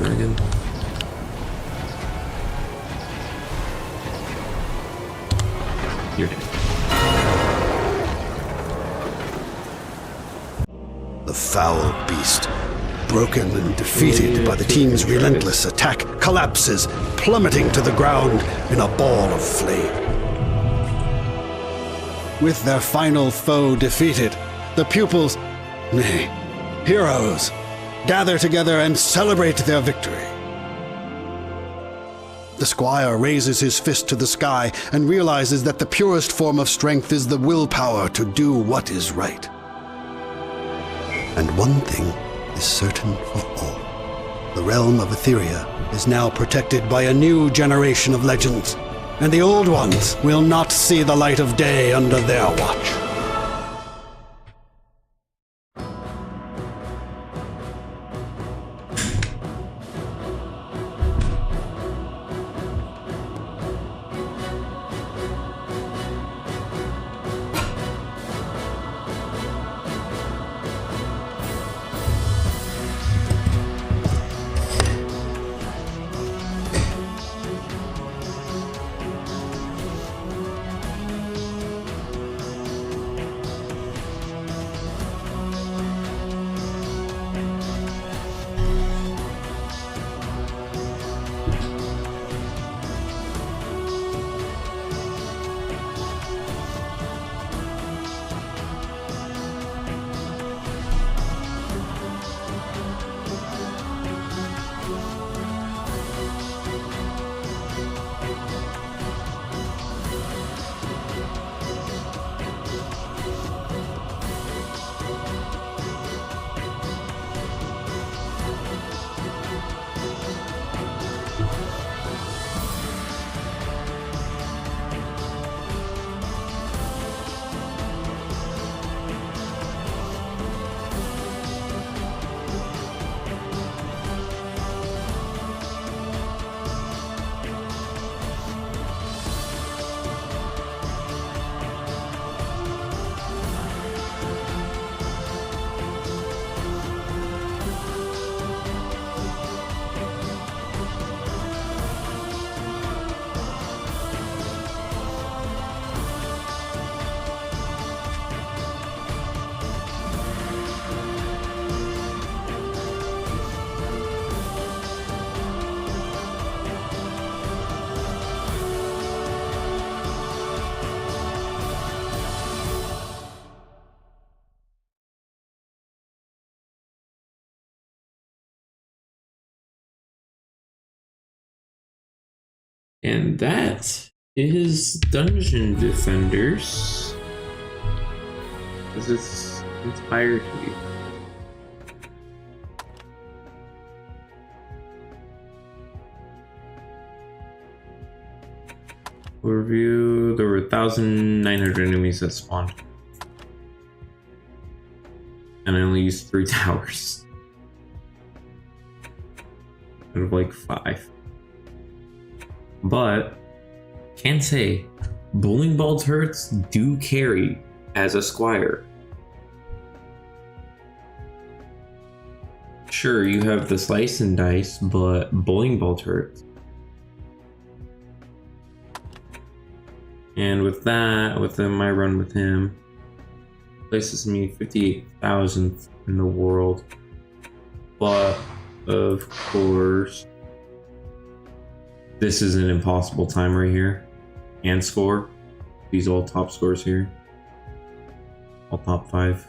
over again. You're dead.
The foul beast, broken and defeated by the team's relentless attack, collapses, plummeting to the ground in a ball of flame. With their final foe defeated, the pupils, nay, heroes, gather together and celebrate their victory. The squire raises his fist to the sky and realizes that the purest form of strength is the willpower to do what is right. And one thing is certain for all. The realm of Etheria is now protected by a new generation of legends, and the old ones will not see the light of day under their watch.
And that is Dungeon Defenders. Because it's inspired me. Review, there were 1,900 enemies that spawned. And I only used 3 towers. Out of like 5. But, can say, bowling ball turrets do carry as a squire. Sure, you have the slice and dice, but bowling ball turrets. And with that, within my run with him, places me 58,000th in the world. But, of course, this is an impossible time right here. And score. These all top scores here. All top 5.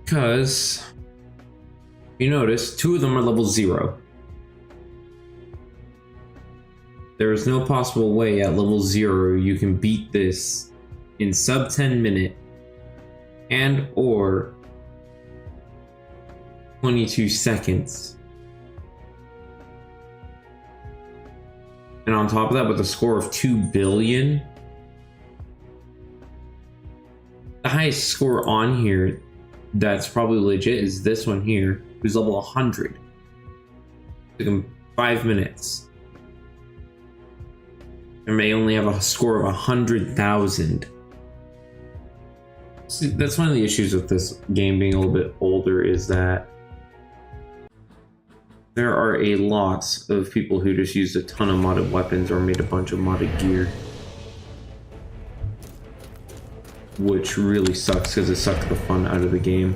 Because, you notice, 2 of them are level 0. There is no possible way at level 0 you can beat this in sub 10 minute and or 22 seconds. And on top of that, with a score of 2 billion, the highest score on here that's probably legit is this one here, who's level 100. Took him 5 minutes. And may only have a score of 100,000. See, that's one of the issues with this game being a little bit older, is that there are a lot of people who just used a ton of modded weapons or made a bunch of modded gear. Which really sucks because it sucked the fun out of the game.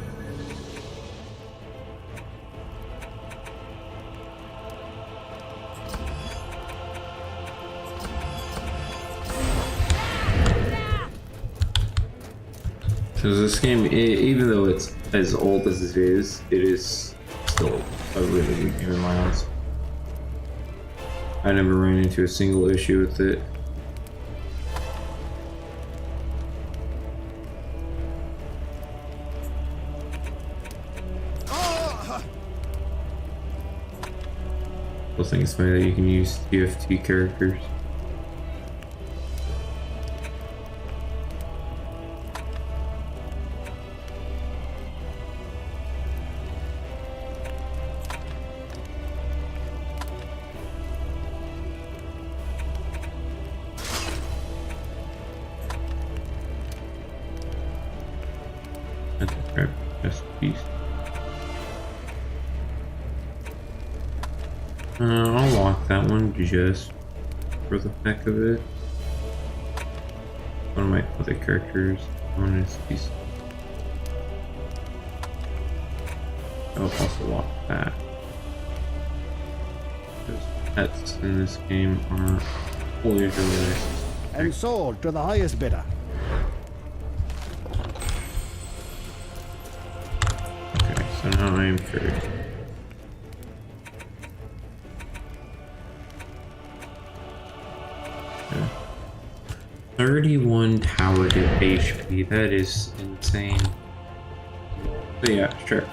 Because this game, even though it's as old as it is still a really good game in my eyes. I never ran into a single issue with it. I think it's funny that you can use TFT characters. That's a crap. That's a piece. I'll lock that one just for the heck of it. One of my other characters, one is piece. I'll also lock that. Because pets in this game are always really nice.
And sold to the highest bidder.
Okay, so now I am curious. Okay. 31 tower dip HP, that is insane. So yeah, sure.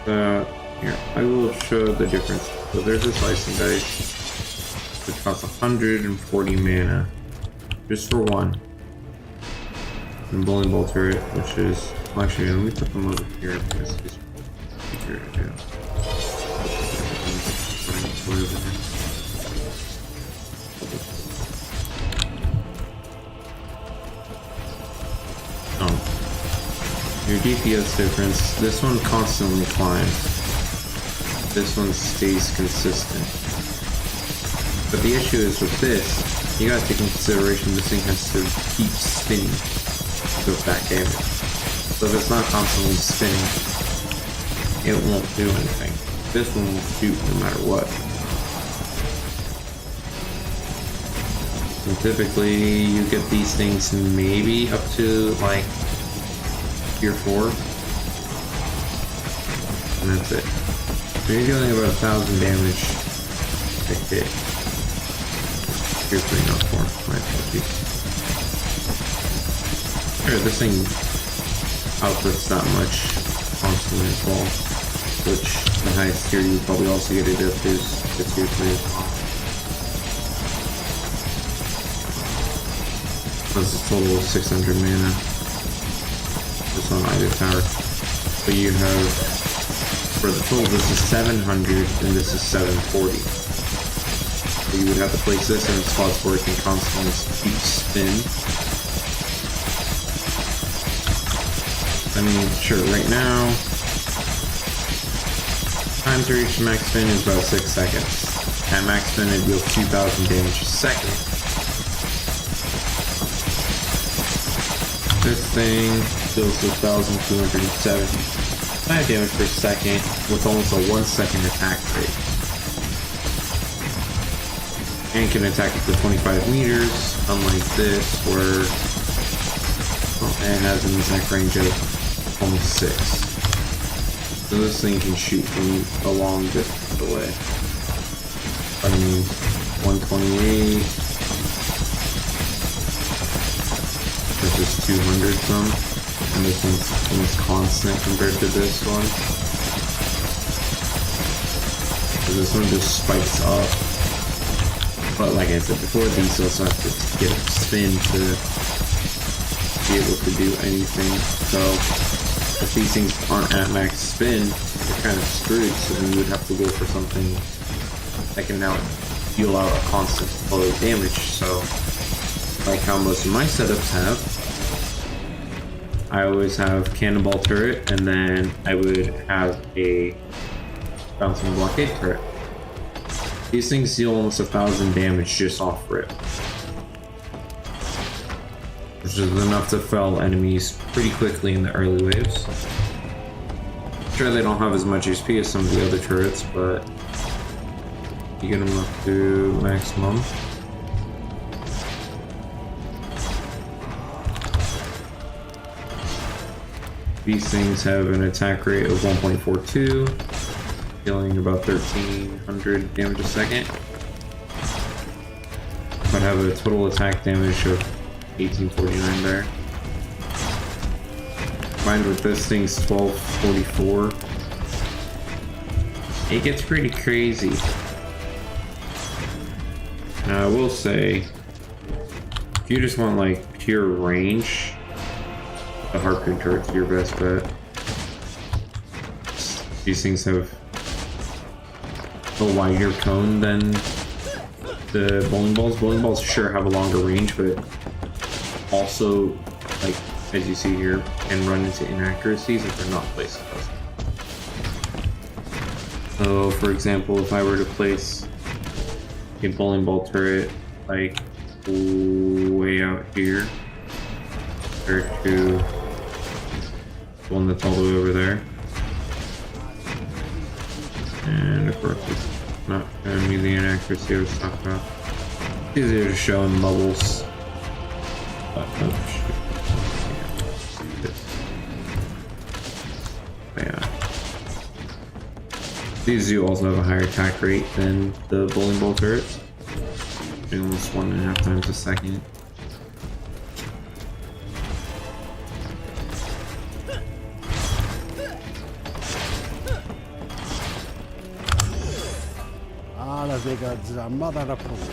Here, I will show the difference. So there's a slicing dice, which costs 140 mana, just for one. And bowling ball turret, which is, well, actually, let me put them over here because it's easier to do. Your DPS difference, this one constantly climbs. This one stays consistent. But the issue is with this, you gotta take into consideration this thing has to keep spinning with that damage. So if it's not constantly spinning, it won't do anything. This one will shoot no matter what. And typically you get these things maybe up to like Tier 4, and that's it. So you're dealing about 1,000 damage a hit. Tier 3, not 4, my apologies. Sure, this thing outputs that much constantly as well, which the highest tier you probably also get it up is the Tier 3 as well. That's a total of 600 mana. This on either tower. But you have, for the total, this is 700 and this is 740. So you would have to place this in spots where it can constantly keep spin. I mean, sure, right now, time to reach max spin is about 6 seconds. At max spin it deals 2,000 damage a second. This thing deals 1,275 damage per second with almost a 1 second attack rate. And can attack up to 25 meters, unlike this where it has an attack range of almost 6. So this thing can shoot from a long distance away. I mean, 128 versus 200 some, and this one's almost constant compared to this one. So this one just spikes up. But like I said before, these also have to get a spin to be able to do anything. So if these things aren't at max spin, you're kind of screwed. So then you would have to go for something that can now deal out a constant flow of damage. So like how most of my setups have, I always have cannonball turret, and then I would have a bouncing blockade turret. These things deal almost 1,000 damage just off rip, which is enough to fell enemies pretty quickly in the early waves. Sure, they don't have as much HP as some of the other turrets, but you get them up to maximum. These things have an attack rate of 1.42, dealing about 1,300 damage a second, but have a total attack damage of 1849 there. Combined with this thing's 1244, it gets pretty crazy. Now I will say, if you just want like pure range, the Harpoon turret's your best bet. These things have a wider cone than the bowling balls. Bowling balls sure have a longer range, but also, like as you see here, can run into inaccuracies if they're not placed close. So, for example, if I were to place a bowling ball turret like way out here, compared to the one that's all the way over there, and of course it's not showing me the inaccuracy I was talking about. It's easier to show in bubbles. But, oh, shit. Yeah. These do also have a higher attack rate than the bowling ball turrets, almost 1.5 times a second.
All of the gods are mother approved.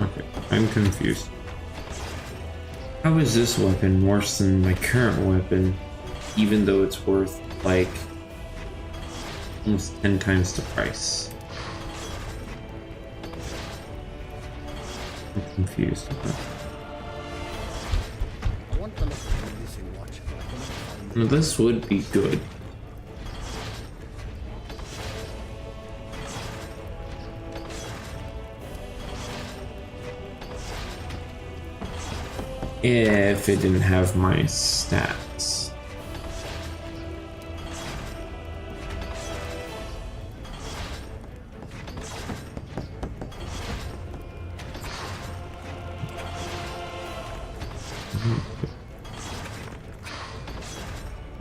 Okay, I'm confused. How is this weapon worse than my current weapon, even though it's worth like almost 10 times the price? I'm confused.
I want to look at the missing watch. but I cannot find
Now, this would be good. If it didn't have my stats.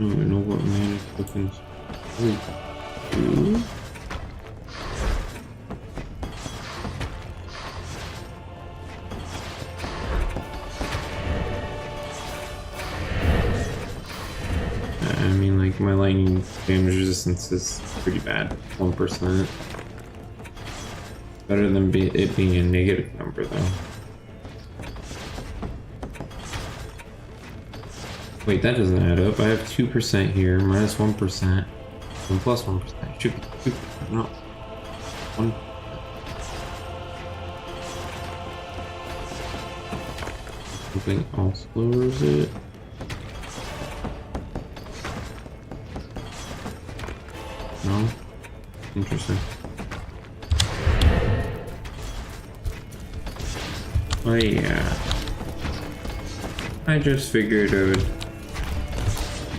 I don't even know what mana tokens really do. I mean, like, my lightning damage resistance is pretty bad. 1%. Better than it being a negative number, though. Wait, that doesn't add up. I have 2% here, minus 1%, and plus 1%. Should be 2%. No. 1. Something else lowers it. No? Interesting. Oh yeah. I just figured I would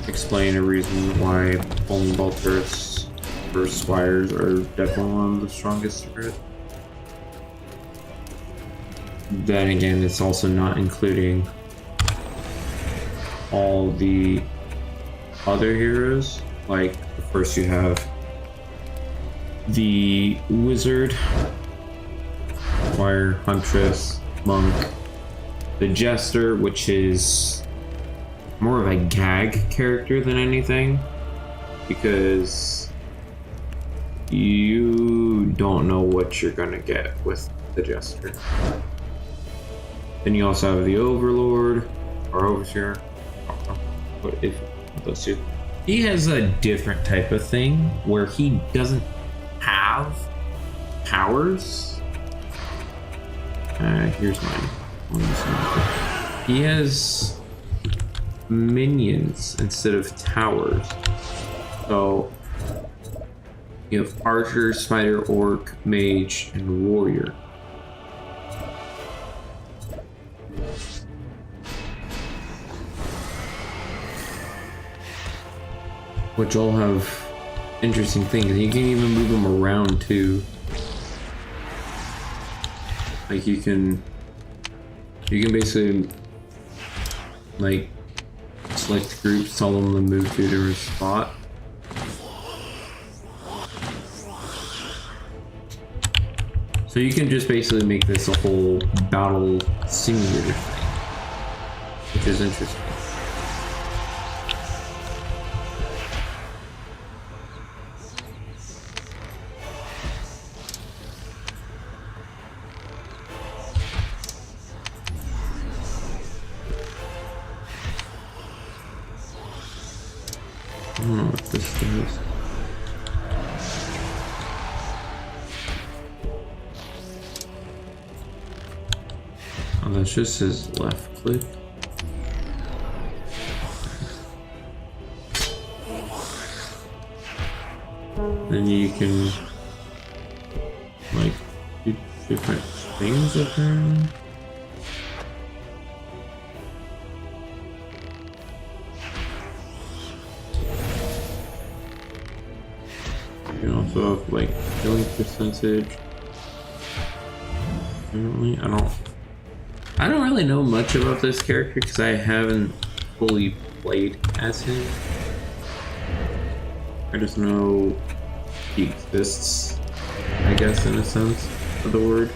explain a reason why bowling ball turrets versus wires are definitely one of the strongest turrets. Then again, it's also not including all the other heroes. Like, first you have the wizard, wire, huntress, monk, the jester, which is more of a gag character than anything, because you don't know what you're gonna get with the jester. Then you also have the overlord or overseer. What if those two? He has a different type of thing where he doesn't have powers. Here's mine. He has minions instead of towers. So you have archer, spider, orc, mage, and warrior. Which all have interesting things. You can even move them around too. Like you can basically like select groups, tell them to move to a different spot. So you can just basically make this a whole battle simulator thing, which is interesting. I don't know what this does. Oh, that's just his left click. Then you can like do different things apparently. You can also have like killing percentage. Apparently, I don't really know much about this character because I haven't fully played as him. I just know he exists, I guess, in a sense of the word.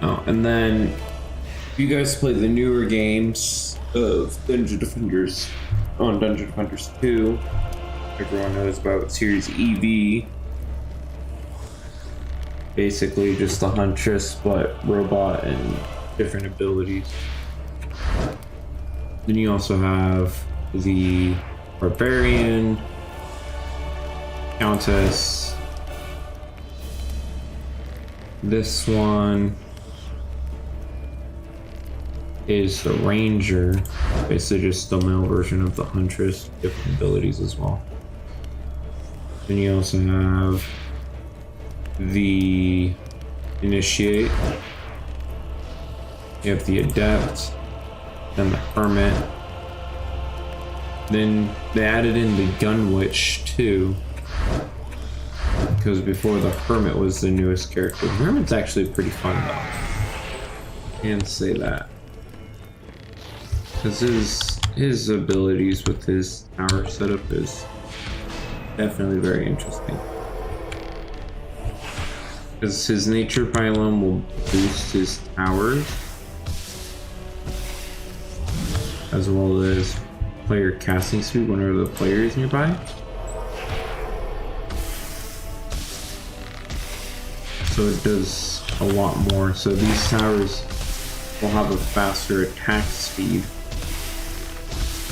Oh, and then if you guys play the newer games of Dungeon Defenders on Dungeon Defenders 2, everyone knows about Series EV. Basically just the Huntress, but robot and different abilities. Then you also have the Barbarian, Countess. This one is the Ranger, basically just the male version of the Huntress, different abilities as well. Then you also have the Initiate, you have the Adept, then the Hermit. Then they added in the Gun Witch too, because before the Hermit was the newest character. The Hermit's actually pretty fun though, can't say that, because his abilities with his tower setup is definitely very interesting. Because his nature pylon will boost his towers, as well as player casting speed whenever the player is nearby. So it does a lot more. So these towers will have a faster attack speed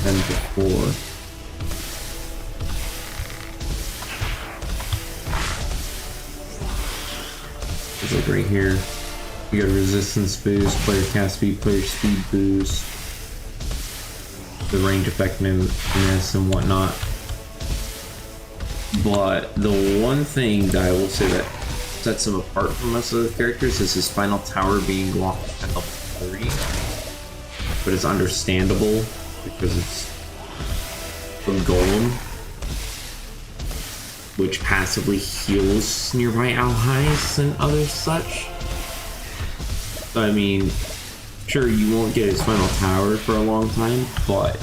than before. Like right here, you got resistance boost, player cast speed, player speed boost, the range effectiveness and whatnot. But the one thing that I will say that sets him apart from most of the characters is his final tower being locked at level 30. But it's understandable because it's from Golem, which passively heals nearby allies and other such. So, I mean, sure, you won't get his final tower for a long time, but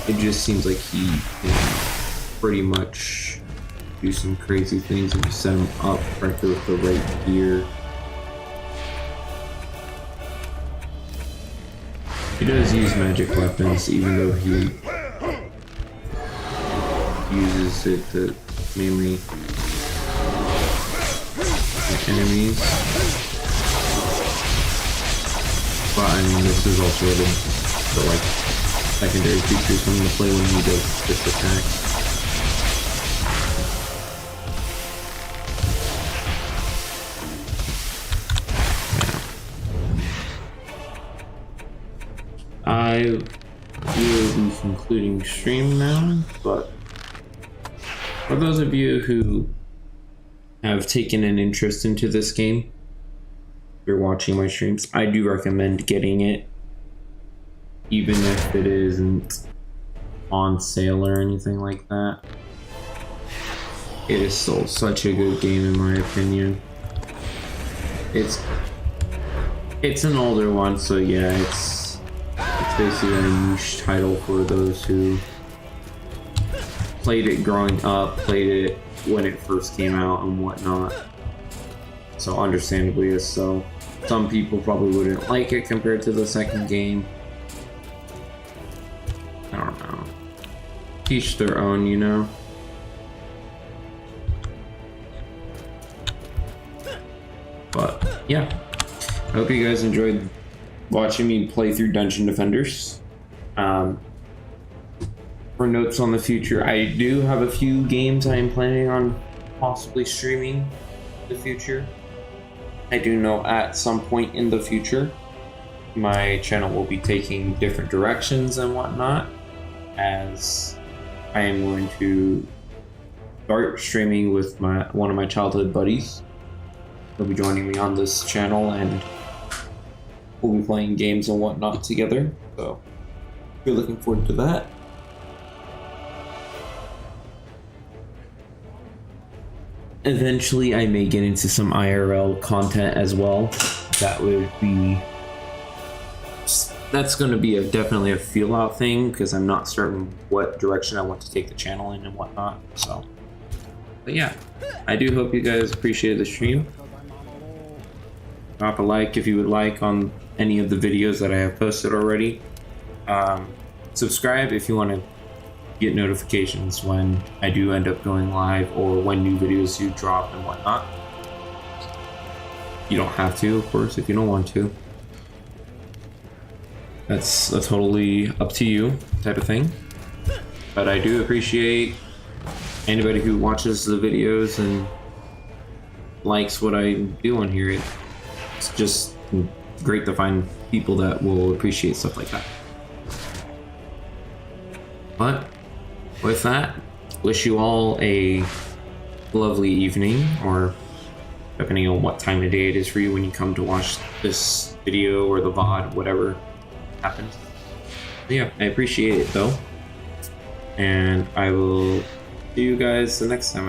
it just seems like he can pretty much do some crazy things if you set him up correctly with the right gear. He does use magic weapons, even though he uses it to mainly enemies. But I mean, this is also the like secondary features coming into play when he does this attack. I will be concluding stream now, but for those of you who have taken an interest into this game, if you're watching my streams, I do recommend getting it, even if it isn't on sale or anything like that. It is still such a good game in my opinion. It's an older one, so yeah, it's basically a niche title for those who played it growing up, played it when it first came out and whatnot. So understandably so. Some people probably wouldn't like it compared to the second game. I don't know. Each their own, you know? But yeah, I hope you guys enjoyed watching me play through Dungeon Defenders. For notes on the future, I do have a few games I am planning on possibly streaming in the future. I do know at some point in the future my channel will be taking different directions and whatnot, as I am going to start streaming with one of my childhood buddies. He'll be joining me on this channel and we'll be playing games and whatnot together, so we're looking forward to that. Eventually I may get into some IRL content as well. That's going to be definitely a feel out thing, because I'm not certain what direction I want to take the channel in and whatnot. So, but yeah, I do hope you guys appreciated the stream. Drop a like if you would like on any of the videos that I have posted already. Subscribe if you want to get notifications when I do end up going live or when new videos do drop and whatnot. You don't have to, of course, if you don't want to. That's a totally up to you type of thing. But I do appreciate anybody who watches the videos and likes what I do on here. It's just great to find people that will appreciate stuff like that. But with that, wish you all a lovely evening, or depending on what time of day it is for you when you come to watch this video or the VOD, whatever happens. But yeah, I appreciate it though, and I will see you guys the next time.